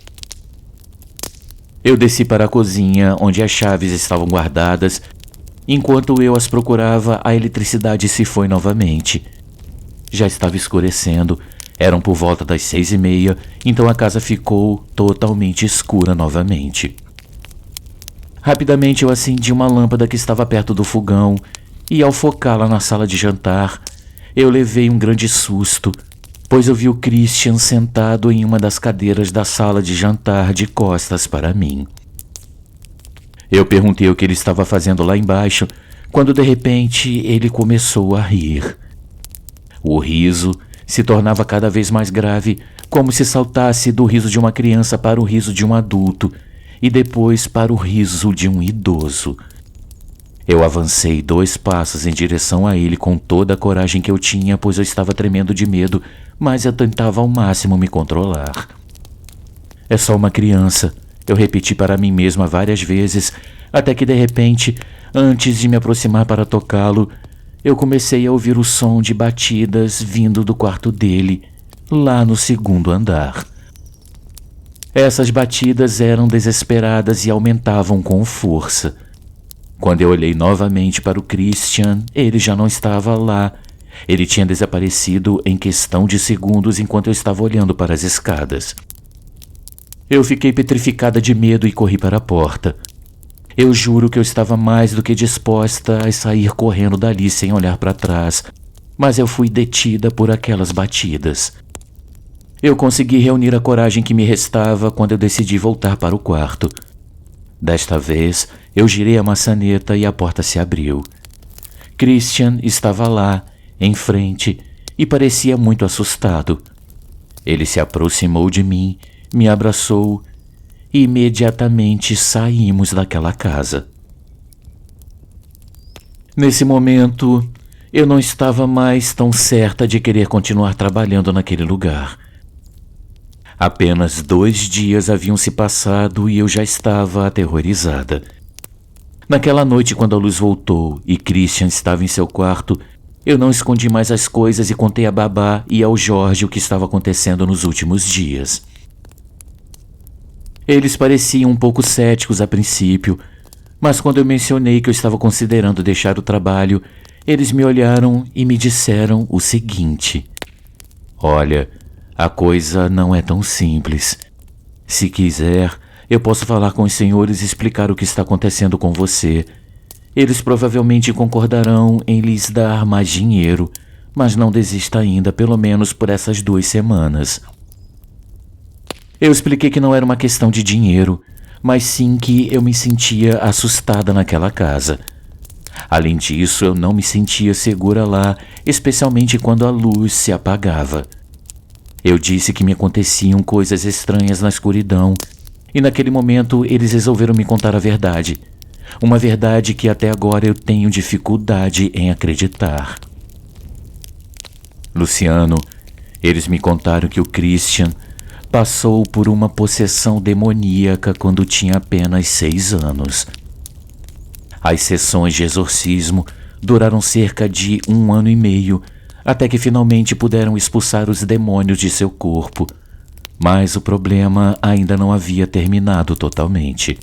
Eu desci para a cozinha, onde as chaves estavam guardadas. Enquanto eu as procurava, a eletricidade se foi novamente. Já estava escurecendo, eram por volta das 6:30, então a casa ficou totalmente escura novamente. Rapidamente eu acendi uma lâmpada que estava perto do fogão e, ao focá-la na sala de jantar, eu levei um grande susto, pois eu vi o Christian sentado em uma das cadeiras da sala de jantar de costas para mim. Eu perguntei o que ele estava fazendo lá embaixo, quando de repente ele começou a rir. O riso se tornava cada vez mais grave, como se saltasse do riso de uma criança para o riso de um adulto e depois para o riso de um idoso. Eu avancei 2 passos em direção a ele com toda a coragem que eu tinha, pois eu estava tremendo de medo, mas eu tentava ao máximo me controlar. É só uma criança, eu repeti para mim mesma várias vezes, até que de repente, antes de me aproximar para tocá-lo, eu comecei a ouvir o som de batidas vindo do quarto dele, lá no 2º andar. Essas batidas eram desesperadas e aumentavam com força. Quando eu olhei novamente para o Christian, ele já não estava lá. Ele tinha desaparecido em questão de segundos enquanto eu estava olhando para as escadas. Eu fiquei petrificada de medo e corri para a porta. Eu juro que eu estava mais do que disposta a sair correndo dali sem olhar para trás, mas eu fui detida por aquelas batidas. Eu consegui reunir a coragem que me restava quando eu decidi voltar para o quarto. Desta vez, eu girei a maçaneta e a porta se abriu. Christian estava lá, em frente, e parecia muito assustado. Ele se aproximou de mim, me abraçou e imediatamente saímos daquela casa. Nesse momento, eu não estava mais tão certa de querer continuar trabalhando naquele lugar. Apenas 2 dias haviam se passado e eu já estava aterrorizada. Naquela noite, quando a luz voltou e Christian estava em seu quarto, eu não escondi mais as coisas e contei a babá e ao Jorge o que estava acontecendo nos últimos dias. Eles pareciam um pouco céticos a princípio, mas quando eu mencionei que eu estava considerando deixar o trabalho, eles me olharam e me disseram o seguinte: "Olha, a coisa não é tão simples. Se quiser, eu posso falar com os senhores e explicar o que está acontecendo com você. Eles provavelmente concordarão em lhes dar mais dinheiro, mas não desista ainda, pelo menos por essas 2 semanas. Eu expliquei que não era uma questão de dinheiro, mas sim que eu me sentia assustada naquela casa. Além disso, eu não me sentia segura lá, especialmente quando a luz se apagava. Eu disse que me aconteciam coisas estranhas na escuridão, e naquele momento eles resolveram me contar a verdade. Uma verdade que até agora eu tenho dificuldade em acreditar. Luciano, eles me contaram que o Christian passou por uma possessão demoníaca quando tinha apenas 6 anos. As sessões de exorcismo duraram cerca de 1 ano e meio, até que finalmente puderam expulsar os demônios de seu corpo. Mas o problema ainda não havia terminado totalmente.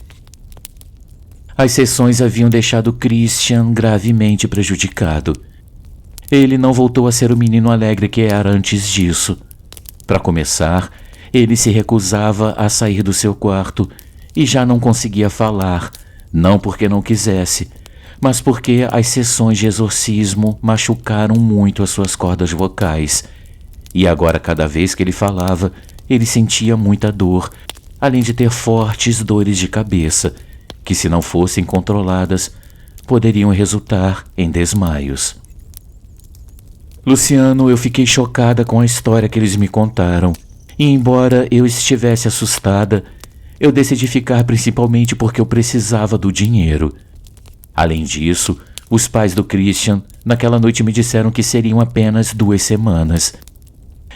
As sessões haviam deixado Christian gravemente prejudicado. Ele não voltou a ser o menino alegre que era antes disso. Para começar, ele se recusava a sair do seu quarto e já não conseguia falar, não porque não quisesse, mas porque as sessões de exorcismo machucaram muito as suas cordas vocais. E agora, cada vez que ele falava, ele sentia muita dor, além de ter fortes dores de cabeça, que, se não fossem controladas, poderiam resultar em desmaios. Luciano, eu fiquei chocada com a história que eles me contaram, e embora eu estivesse assustada, eu decidi ficar principalmente porque eu precisava do dinheiro. Além disso, os pais do Christian naquela noite me disseram que seriam apenas 2 semanas.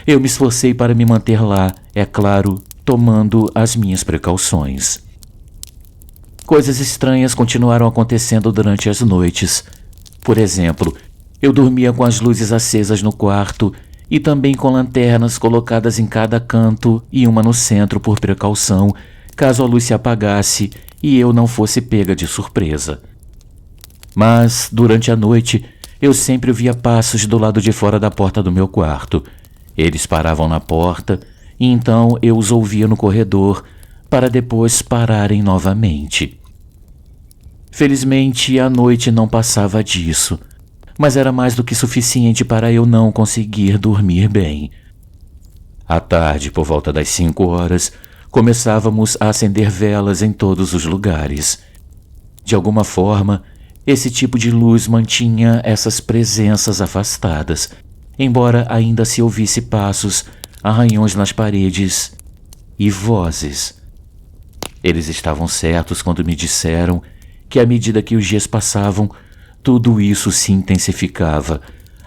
Eu me esforcei para me manter lá, é claro, tomando as minhas precauções. Coisas estranhas continuaram acontecendo durante as noites. Por exemplo, eu dormia com as luzes acesas no quarto e também com lanternas colocadas em cada canto e uma no centro por precaução, caso a luz se apagasse e eu não fosse pega de surpresa. Mas, durante a noite, eu sempre ouvia passos do lado de fora da porta do meu quarto. Eles paravam na porta e então eu os ouvia no corredor para depois pararem novamente. Felizmente, a noite não passava disso, mas era mais do que suficiente para eu não conseguir dormir bem. À tarde, por volta das 5 horas, começávamos a acender velas em todos os lugares. De alguma forma, esse tipo de luz mantinha essas presenças afastadas, embora ainda se ouvisse passos, arranhões nas paredes e vozes. Eles estavam certos quando me disseram que, à medida que os dias passavam, tudo isso se intensificava,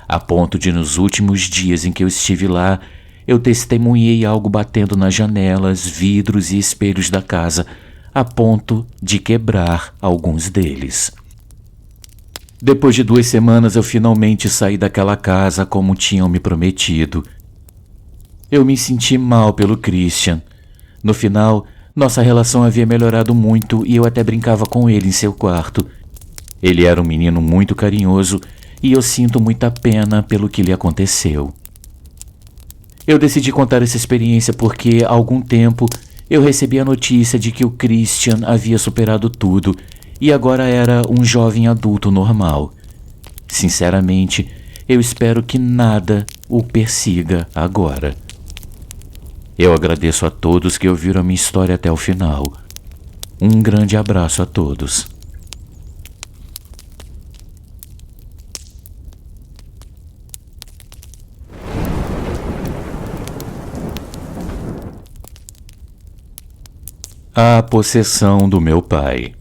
a ponto de, nos últimos dias em que eu estive lá, eu testemunhei algo batendo nas janelas, vidros e espelhos da casa, a ponto de quebrar alguns deles. Depois de 2 semanas, eu finalmente saí daquela casa como tinham me prometido. Eu me senti mal pelo Christian. No final, nossa relação havia melhorado muito e eu até brincava com ele em seu quarto. Ele era um menino muito carinhoso e eu sinto muita pena pelo que lhe aconteceu. Eu decidi contar essa experiência porque, há algum tempo, eu recebi a notícia de que o Christian havia superado tudo e agora era um jovem adulto normal. Sinceramente, eu espero que nada o persiga agora. Eu agradeço a todos que ouviram a minha história até o final. Um grande abraço a todos. A possessão do meu pai.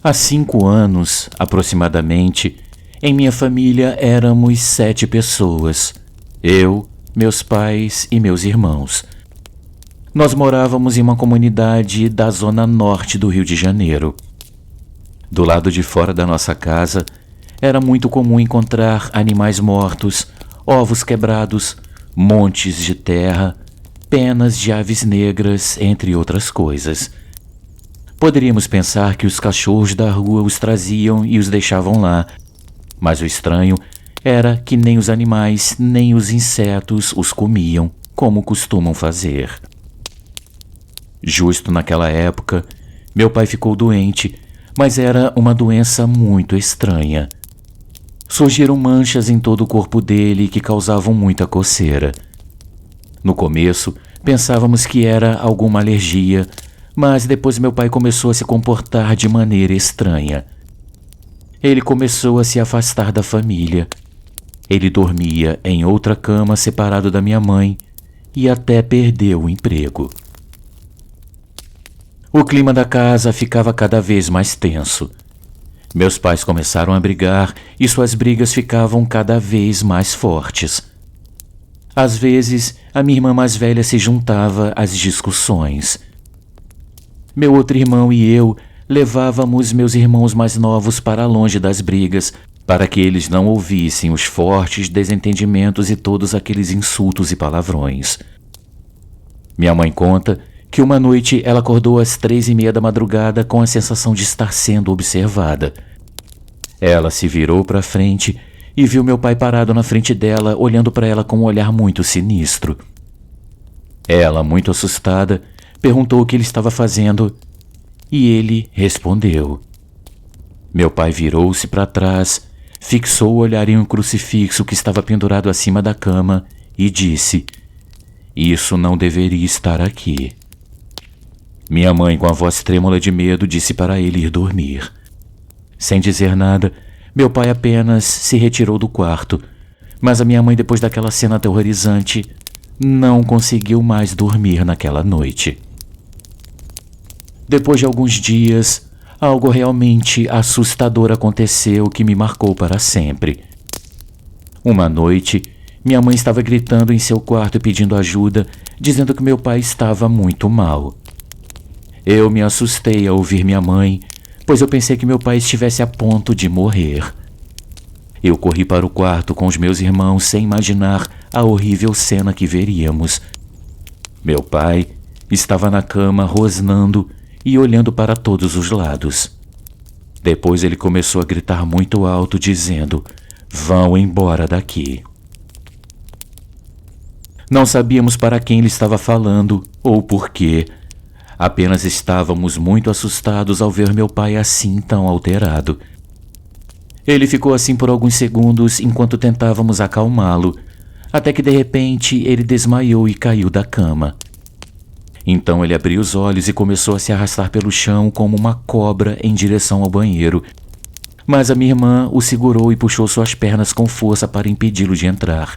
Há 5 anos, aproximadamente, em minha família éramos 7 pessoas. Eu, meus pais e meus irmãos. Nós morávamos em uma comunidade da zona norte do Rio de Janeiro. Do lado de fora da nossa casa, era muito comum encontrar animais mortos, ovos quebrados, montes de terra, penas de aves negras, entre outras coisas. Poderíamos pensar que os cachorros da rua os traziam e os deixavam lá, mas o estranho era que nem os animais nem os insetos os comiam, como costumam fazer. Justo naquela época, meu pai ficou doente, mas era uma doença muito estranha. Surgiram manchas em todo o corpo dele que causavam muita coceira. No começo, pensávamos que era alguma alergia, mas depois meu pai começou a se comportar de maneira estranha. Ele começou a se afastar da família. Ele dormia em outra cama separado da minha mãe e até perdeu o emprego. O clima da casa ficava cada vez mais tenso. Meus pais começaram a brigar e suas brigas ficavam cada vez mais fortes. Às vezes, a minha irmã mais velha se juntava às discussões. Meu outro irmão e eu levávamos meus irmãos mais novos para longe das brigas, para que eles não ouvissem os fortes desentendimentos e todos aqueles insultos e palavrões. Minha mãe conta que uma noite ela acordou às 3:30 da madrugada com a sensação de estar sendo observada. Ela se virou para frente e viu meu pai parado na frente dela, olhando para ela com um olhar muito sinistro. Ela, muito assustada, perguntou o que ele estava fazendo e ele respondeu. Meu pai virou-se para trás, fixou o olhar em um crucifixo que estava pendurado acima da cama e disse: "Isso não deveria estar aqui." Minha mãe, com a voz trêmula de medo, disse para ele ir dormir. Sem dizer nada, meu pai apenas se retirou do quarto, mas a minha mãe, depois daquela cena aterrorizante, não conseguiu mais dormir naquela noite. Depois de alguns dias, algo realmente assustador aconteceu que me marcou para sempre. Uma noite, minha mãe estava gritando em seu quarto pedindo ajuda, dizendo que meu pai estava muito mal. Eu me assustei ao ouvir minha mãe, pois eu pensei que meu pai estivesse a ponto de morrer. Eu corri para o quarto com os meus irmãos sem imaginar a horrível cena que veríamos. Meu pai estava na cama rosnando e olhando para todos os lados. Depois ele começou a gritar muito alto, dizendo: "Vão embora daqui." Não sabíamos para quem ele estava falando ou por quê. Apenas estávamos muito assustados ao ver meu pai assim tão alterado. Ele ficou assim por alguns segundos enquanto tentávamos acalmá-lo, até que de repente ele desmaiou e caiu da cama. Então ele abriu os olhos e começou a se arrastar pelo chão como uma cobra em direção ao banheiro. Mas a minha irmã o segurou e puxou suas pernas com força para impedi-lo de entrar,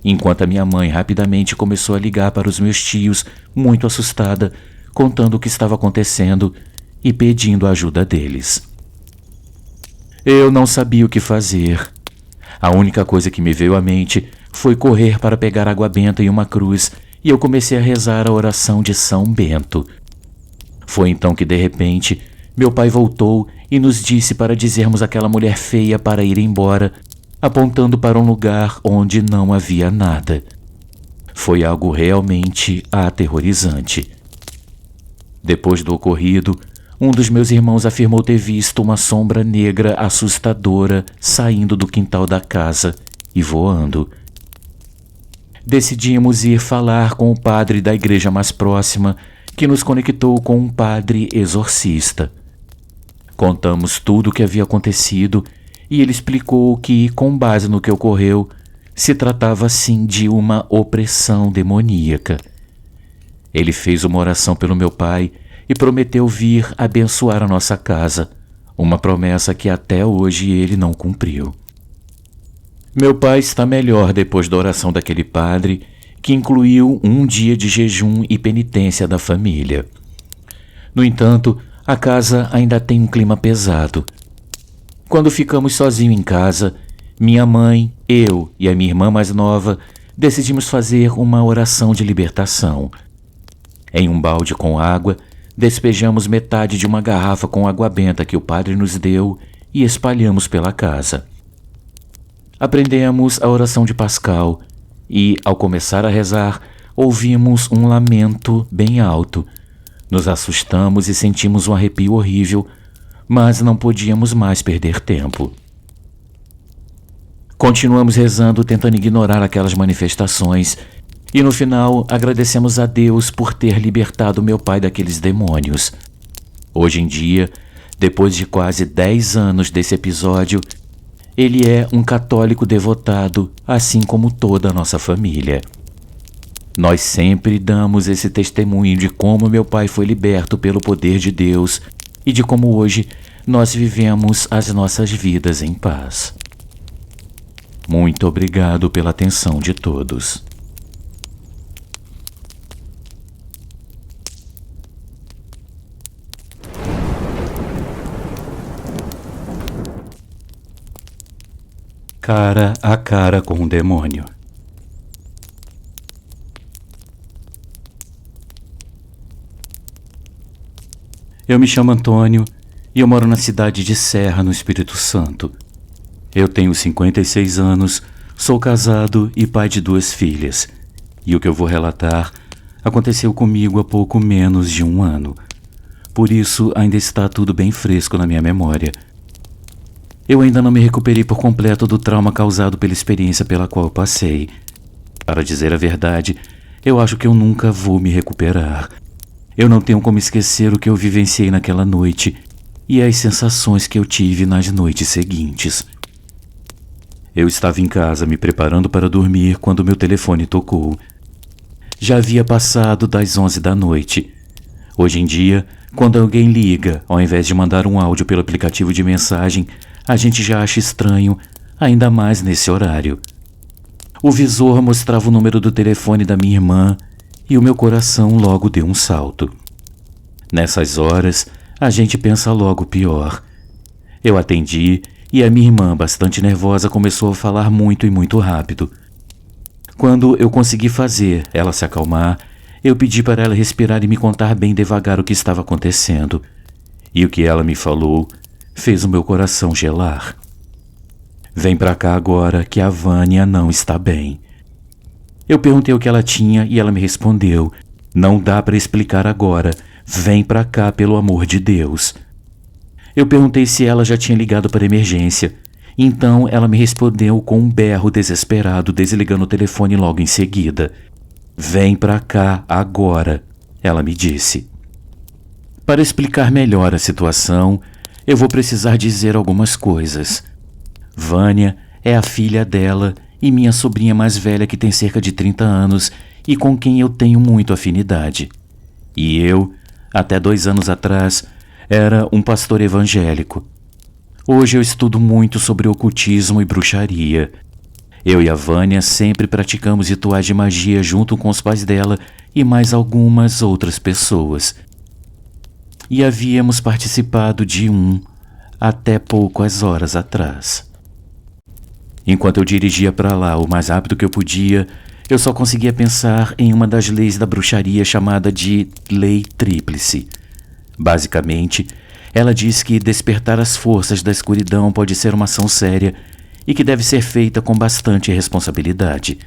enquanto a minha mãe rapidamente começou a ligar para os meus tios, muito assustada, contando o que estava acontecendo e pedindo a ajuda deles. Eu não sabia o que fazer. A única coisa que me veio à mente foi correr para pegar água benta e uma cruz, e eu comecei a rezar a oração de São Bento. Foi então que, de repente, meu pai voltou e nos disse para dizermos àquela mulher feia para ir embora, apontando para um lugar onde não havia nada. Foi algo realmente aterrorizante. Depois do ocorrido, um dos meus irmãos afirmou ter visto uma sombra negra assustadora saindo do quintal da casa e voando. Decidimos ir falar com o padre da igreja mais próxima, que nos conectou com um padre exorcista. Contamos tudo o que havia acontecido e ele explicou que, com base no que ocorreu, se tratava sim de uma opressão demoníaca. Ele fez uma oração pelo meu pai e prometeu vir abençoar a nossa casa, uma promessa que até hoje ele não cumpriu. Meu pai está melhor depois da oração daquele padre, que incluiu um dia de jejum e penitência da família. No entanto, a casa ainda tem um clima pesado. Quando ficamos sozinhos em casa, minha mãe, eu e a minha irmã mais nova decidimos fazer uma oração de libertação. Em um balde com água, despejamos metade de uma garrafa com água benta que o padre nos deu e espalhamos pela casa. Aprendemos a oração de Pascal e, ao começar a rezar, ouvimos um lamento bem alto. Nos assustamos e sentimos um arrepio horrível, mas não podíamos mais perder tempo. Continuamos rezando, tentando ignorar aquelas manifestações, e no final agradecemos a Deus por ter libertado meu pai daqueles demônios. Hoje em dia, depois de quase 10 anos desse episódio, ele é um católico devotado, assim como toda a nossa família. Nós sempre damos esse testemunho de como meu pai foi liberto pelo poder de Deus e de como hoje nós vivemos as nossas vidas em paz. Muito obrigado pela atenção de todos. Cara a cara com o demônio. Eu me chamo Antônio e eu moro na cidade de Serra, no Espírito Santo. Eu tenho 56 anos, sou casado e pai de 2 filhas. E o que eu vou relatar aconteceu comigo há pouco menos de 1 ano. Por isso ainda está tudo bem fresco na minha memória. Eu ainda não me recuperei por completo do trauma causado pela experiência pela qual eu passei. Para dizer a verdade, eu acho que eu nunca vou me recuperar. Eu não tenho como esquecer o que eu vivenciei naquela noite e as sensações que eu tive nas noites seguintes. Eu estava em casa me preparando para dormir quando meu telefone tocou. Já havia passado das 11 da noite. Hoje em dia, quando alguém liga, ao invés de mandar um áudio pelo aplicativo de mensagem, a gente já acha estranho, ainda mais nesse horário. O visor mostrava o número do telefone da minha irmã e o meu coração logo deu um salto. Nessas horas, a gente pensa logo o pior. Eu atendi e a minha irmã, bastante nervosa, começou a falar muito e muito rápido. Quando eu consegui fazer ela se acalmar, eu pedi para ela respirar e me contar bem devagar o que estava acontecendo. E o que ela me falou fez o meu coração gelar. Vem pra cá agora que a Vânia não está bem. Eu perguntei o que ela tinha e ela me respondeu: não dá para explicar agora, vem pra cá pelo amor de Deus. Eu perguntei se ela já tinha ligado para emergência. Então ela me respondeu com um berro desesperado, desligando o telefone logo em seguida. Vem pra cá agora, ela me disse. Para explicar melhor a situação, eu vou precisar dizer algumas coisas. Vânia é a filha dela e minha sobrinha mais velha, que tem cerca de 30 anos e com quem eu tenho muito afinidade. E eu, até 2 anos atrás, era um pastor evangélico. Hoje eu estudo muito sobre ocultismo e bruxaria. Eu e a Vânia sempre praticamos rituais de magia junto com os pais dela e mais algumas outras pessoas. E havíamos participado de um até poucas horas atrás. Enquanto eu dirigia para lá o mais rápido que eu podia, eu só conseguia pensar em uma das leis da bruxaria chamada de Lei Tríplice. Basicamente, ela diz que despertar as forças da escuridão pode ser uma ação séria e que deve ser feita com bastante responsabilidade.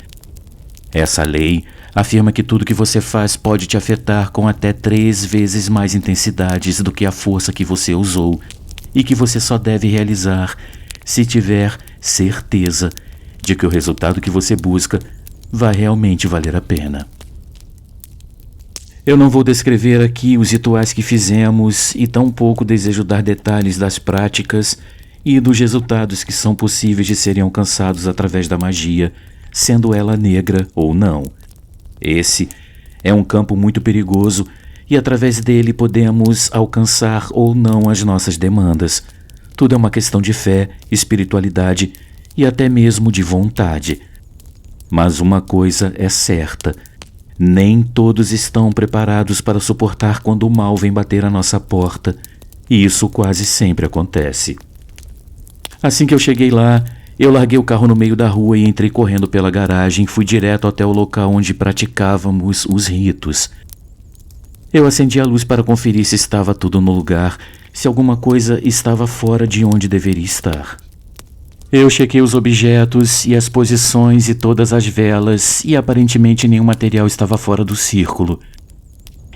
Essa lei afirma que tudo que você faz pode te afetar com até 3 vezes mais intensidades do que a força que você usou e que você só deve realizar se tiver certeza de que o resultado que você busca vai realmente valer a pena. Eu não vou descrever aqui os rituais que fizemos e tampouco desejo dar detalhes das práticas e dos resultados que são possíveis de serem alcançados através da magia, sendo ela negra ou não. Esse é um campo muito perigoso e através dele podemos alcançar ou não as nossas demandas. Tudo é uma questão de fé, espiritualidade e até mesmo de vontade. Mas uma coisa é certa: nem todos estão preparados para suportar quando o mal vem bater à nossa porta, e isso quase sempre acontece. Assim que eu cheguei lá, eu larguei o carro no meio da rua e entrei correndo pela garagem e fui direto até o local onde praticávamos os ritos. Eu acendi a luz para conferir se estava tudo no lugar, se alguma coisa estava fora de onde deveria estar. Eu chequei os objetos e as posições e todas as velas e aparentemente nenhum material estava fora do círculo.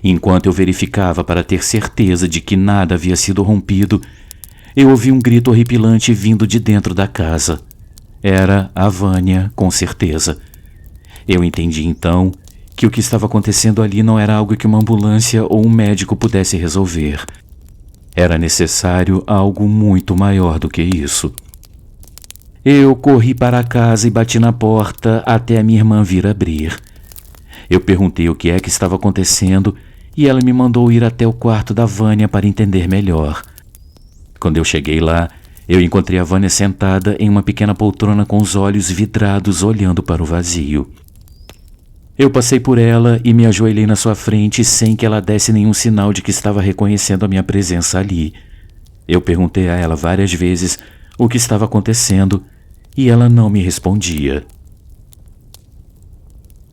Enquanto eu verificava para ter certeza de que nada havia sido rompido, eu ouvi um grito horripilante vindo de dentro da casa. Era a Vânia, com certeza. Eu entendi então que o que estava acontecendo ali não era algo que uma ambulância ou um médico pudesse resolver. Era necessário algo muito maior do que isso. Eu corri para casa e bati na porta até a minha irmã vir abrir. Eu perguntei o que é que estava acontecendo e ela me mandou ir até o quarto da Vânia para entender melhor. Quando eu cheguei lá, eu encontrei a Vânia sentada em uma pequena poltrona com os olhos vidrados olhando para o vazio. Eu passei por ela e me ajoelhei na sua frente sem que ela desse nenhum sinal de que estava reconhecendo a minha presença ali. Eu perguntei a ela várias vezes o que estava acontecendo e ela não me respondia.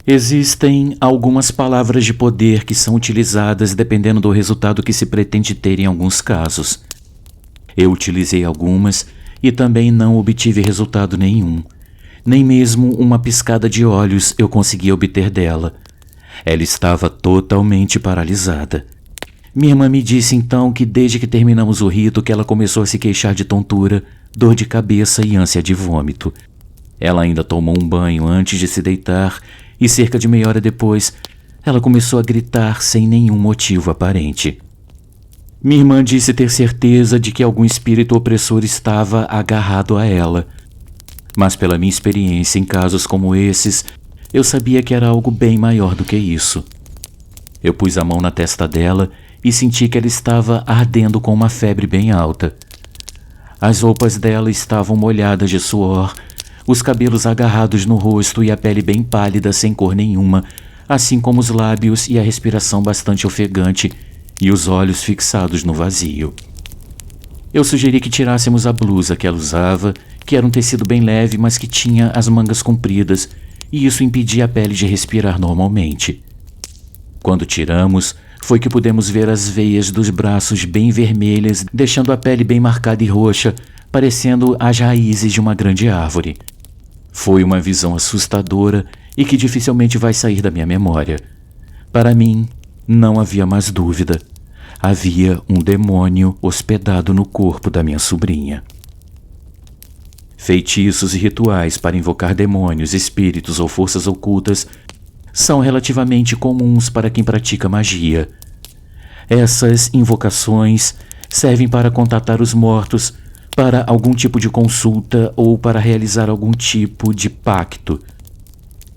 Existem algumas palavras de poder que são utilizadas dependendo do resultado que se pretende ter em alguns casos. Eu utilizei algumas e também não obtive resultado nenhum. Nem mesmo uma piscada de olhos eu consegui obter dela. Ela estava totalmente paralisada. Minha irmã me disse então que desde que terminamos o rito que ela começou a se queixar de tontura, dor de cabeça e ânsia de vômito. Ela ainda tomou um banho antes de se deitar e cerca de meia hora depois, ela começou a gritar sem nenhum motivo aparente. Minha irmã disse ter certeza de que algum espírito opressor estava agarrado a ela. Mas pela minha experiência em casos como esses, eu sabia que era algo bem maior do que isso. Eu pus a mão na testa dela e senti que ela estava ardendo com uma febre bem alta. As roupas dela estavam molhadas de suor, os cabelos agarrados no rosto e a pele bem pálida sem cor nenhuma, assim como os lábios e a respiração bastante ofegante e os olhos fixados no vazio. Eu sugeri que tirássemos a blusa que ela usava, que era um tecido bem leve, mas que tinha as mangas compridas, e isso impedia a pele de respirar normalmente. Quando tiramos, foi que pudemos ver as veias dos braços bem vermelhas, deixando a pele bem marcada e roxa, parecendo as raízes de uma grande árvore. Foi uma visão assustadora e que dificilmente vai sair da minha memória. Para mim, não havia mais dúvida. Havia um demônio hospedado no corpo da minha sobrinha. Feitiços e rituais para invocar demônios, espíritos ou forças ocultas são relativamente comuns para quem pratica magia. Essas invocações servem para contatar os mortos, para algum tipo de consulta ou para realizar algum tipo de pacto.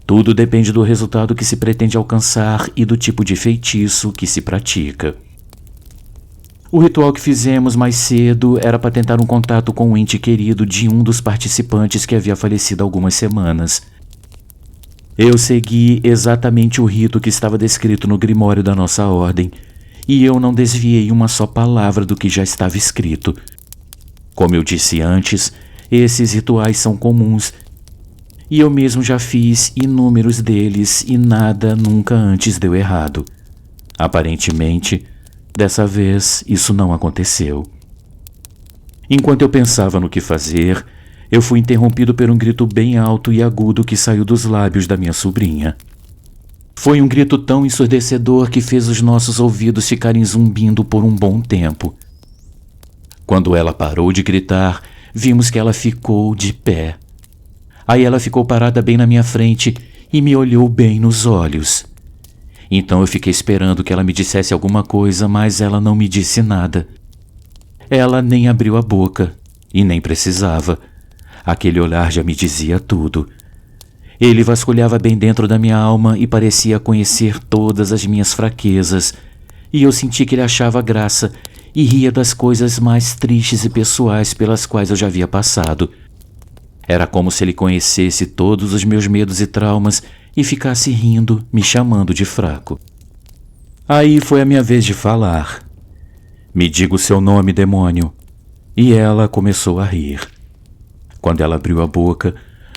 Tudo depende do resultado que se pretende alcançar e do tipo de feitiço que se pratica. O ritual que fizemos mais cedo era para tentar um contato com um ente querido de um dos participantes que havia falecido há algumas semanas. Eu segui exatamente o rito que estava descrito no grimório da nossa ordem, e eu não desviei uma só palavra do que já estava escrito. Como eu disse antes, esses rituais são comuns, e eu mesmo já fiz inúmeros deles e nada nunca antes deu errado. Aparentemente, dessa vez, isso não aconteceu. Enquanto eu pensava no que fazer, eu fui interrompido por um grito bem alto e agudo que saiu dos lábios da minha sobrinha. Foi um grito tão ensurdecedor que fez os nossos ouvidos ficarem zumbindo por um bom tempo. Quando ela parou de gritar, vimos que ela ficou de pé. Aí ela ficou parada bem na minha frente e me olhou bem nos olhos. Então eu fiquei esperando que ela me dissesse alguma coisa, mas ela não me disse nada. Ela nem abriu a boca. E nem precisava. Aquele olhar já me dizia tudo. Ele vasculhava bem dentro da minha alma e parecia conhecer todas as minhas fraquezas, e eu senti que ele achava graça e ria das coisas mais tristes e pessoais pelas quais eu já havia passado. Era como se ele conhecesse todos os meus medos e traumas e ficasse rindo, me chamando de fraco. Aí foi a minha vez de falar. Me diga o seu nome, demônio. E ela começou a rir. Quando ela abriu a boca,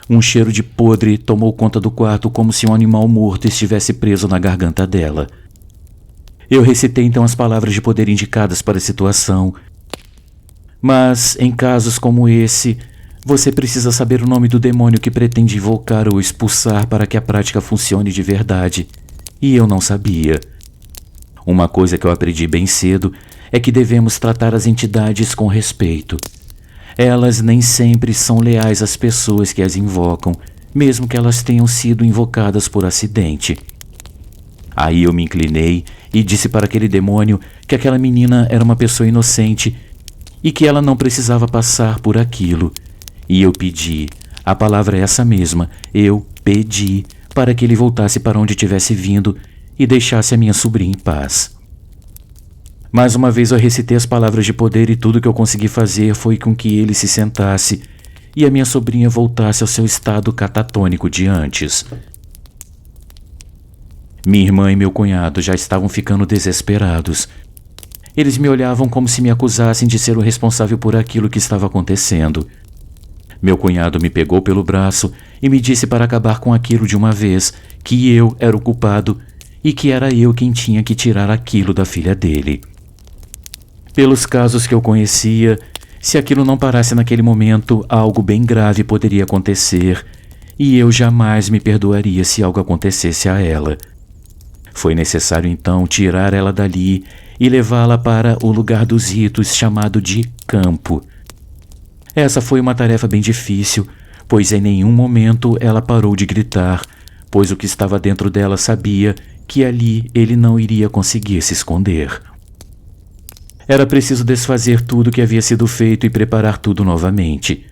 um cheiro de podre tomou conta do quarto como se um animal morto estivesse preso na garganta dela. Eu recitei então as palavras de poder indicadas para a situação. Mas, em casos como esse, você precisa saber o nome do demônio que pretende invocar ou expulsar para que a prática funcione de verdade. E eu não sabia. Uma coisa que eu aprendi bem cedo é que devemos tratar as entidades com respeito. Elas nem sempre são leais às pessoas que as invocam, mesmo que elas tenham sido invocadas por acidente. Aí eu me inclinei e disse para aquele demônio que aquela menina era uma pessoa inocente e que ela não precisava passar por aquilo. E eu pedi, a palavra é essa mesma, eu pedi para que ele voltasse para onde tivesse vindo e deixasse a minha sobrinha em paz. Mais uma vez eu recitei as palavras de poder e tudo que eu consegui fazer foi com que ele se sentasse e a minha sobrinha voltasse ao seu estado catatônico de antes. Minha irmã e meu cunhado já estavam ficando desesperados. Eles me olhavam como se me acusassem de ser o responsável por aquilo que estava acontecendo. Meu cunhado me pegou pelo braço e me disse para acabar com aquilo de uma vez, que eu era o culpado e que era eu quem tinha que tirar aquilo da filha dele. Pelos casos que eu conhecia, se aquilo não parasse naquele momento, algo bem grave poderia acontecer e eu jamais me perdoaria se algo acontecesse a ela. Foi necessário então tirar ela dali e levá-la para o lugar dos ritos chamado de campo. Essa foi uma tarefa bem difícil, pois em nenhum momento ela parou de gritar, pois o que estava dentro dela sabia que ali ele não iria conseguir se esconder. Era preciso desfazer tudo que havia sido feito e preparar tudo novamente.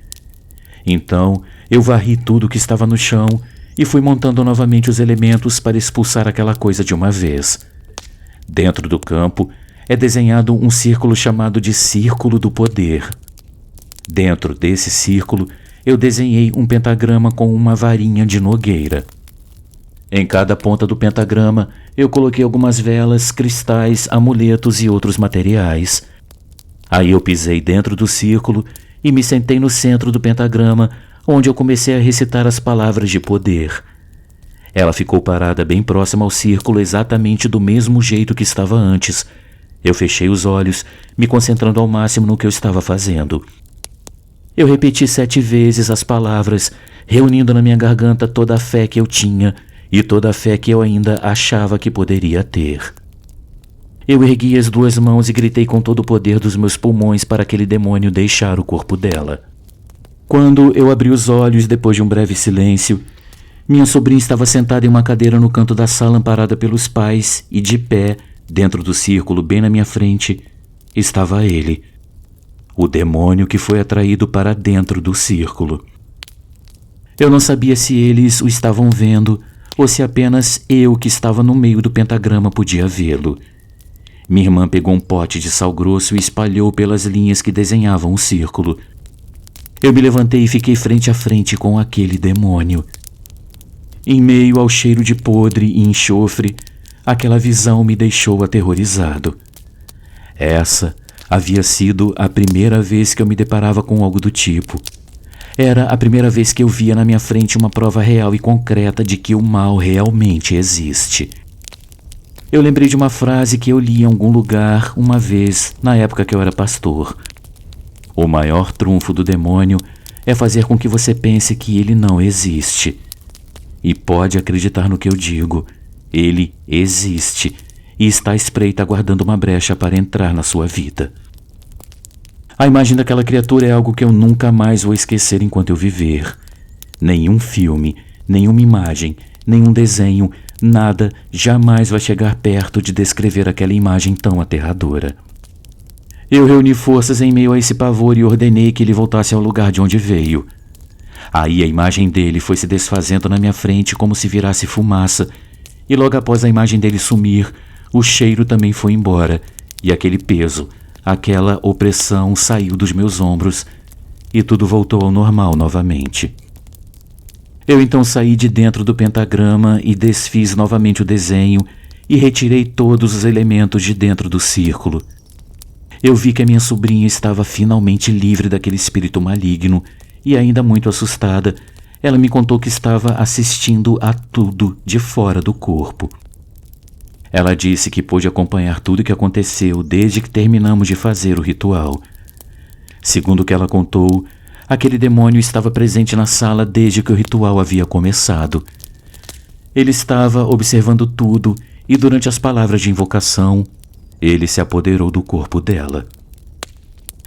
Então, eu varri tudo que estava no chão e fui montando novamente os elementos para expulsar aquela coisa de uma vez. Dentro do campo é desenhado um círculo chamado de Círculo do Poder. Dentro desse círculo, eu desenhei um pentagrama com uma varinha de nogueira. Em cada ponta do pentagrama, eu coloquei algumas velas, cristais, amuletos e outros materiais. Aí eu pisei dentro do círculo e me sentei no centro do pentagrama, onde eu comecei a recitar as palavras de poder. Ela ficou parada bem próxima ao círculo, exatamente do mesmo jeito que estava antes. Eu fechei os olhos, me concentrando ao máximo no que eu estava fazendo. Eu repeti 7 vezes as palavras, reunindo na minha garganta toda a fé que eu tinha e toda a fé que eu ainda achava que poderia ter. Eu ergui as 2 mãos e gritei com todo o poder dos meus pulmões para aquele demônio deixar o corpo dela. Quando eu abri os olhos depois de um breve silêncio, minha sobrinha estava sentada em uma cadeira no canto da sala amparada pelos pais e de pé, dentro do círculo bem na minha frente, estava ele, o demônio que foi atraído para dentro do círculo. Eu não sabia se eles o estavam vendo ou se apenas eu que estava no meio do pentagrama podia vê-lo. Minha irmã pegou um pote de sal grosso e espalhou pelas linhas que desenhavam o círculo. Eu me levantei e fiquei frente a frente com aquele demônio. Em meio ao cheiro de podre e enxofre, aquela visão me deixou aterrorizado. Essa havia sido a primeira vez que eu me deparava com algo do tipo. Era a primeira vez que eu via na minha frente uma prova real e concreta de que o mal realmente existe. Eu lembrei de uma frase que eu li em algum lugar uma vez, na época que eu era pastor. O maior trunfo do demônio é fazer com que você pense que ele não existe. E pode acreditar no que eu digo, ele existe e está à espreita aguardando uma brecha para entrar na sua vida. A imagem daquela criatura é algo que eu nunca mais vou esquecer enquanto eu viver. Nenhum filme, nenhuma imagem, nenhum desenho, nada jamais vai chegar perto de descrever aquela imagem tão aterradora. Eu reuni forças em meio a esse pavor e ordenei que ele voltasse ao lugar de onde veio. Aí a imagem dele foi se desfazendo na minha frente como se virasse fumaça, e logo após a imagem dele sumir, o cheiro também foi embora, e aquele peso, aquela opressão saiu dos meus ombros, e tudo voltou ao normal novamente. Eu então saí de dentro do pentagrama e desfiz novamente o desenho e retirei todos os elementos de dentro do círculo. Eu vi que a minha sobrinha estava finalmente livre daquele espírito maligno e, ainda muito assustada, ela me contou que estava assistindo a tudo de fora do corpo. Ela disse que pôde acompanhar tudo o que aconteceu desde que terminamos de fazer o ritual. Segundo o que ela contou, aquele demônio estava presente na sala desde que o ritual havia começado. Ele estava observando tudo e, durante as palavras de invocação, ele se apoderou do corpo dela.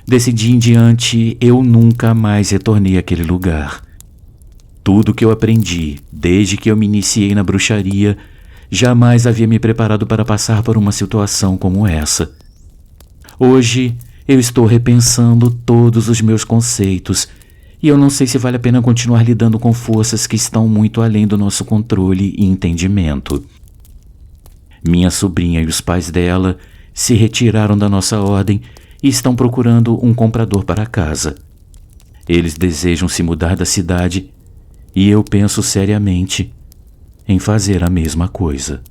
Desse dia em diante, eu nunca mais retornei àquele lugar. Tudo que eu aprendi, desde que eu me iniciei na bruxaria, jamais havia me preparado para passar por uma situação como essa. Hoje, eu estou repensando todos os meus conceitos e eu não sei se vale a pena continuar lidando com forças que estão muito além do nosso controle e entendimento. Minha sobrinha e os pais dela se retiraram da nossa ordem e estão procurando um comprador para a casa. Eles desejam se mudar da cidade e eu penso seriamente em fazer a mesma coisa.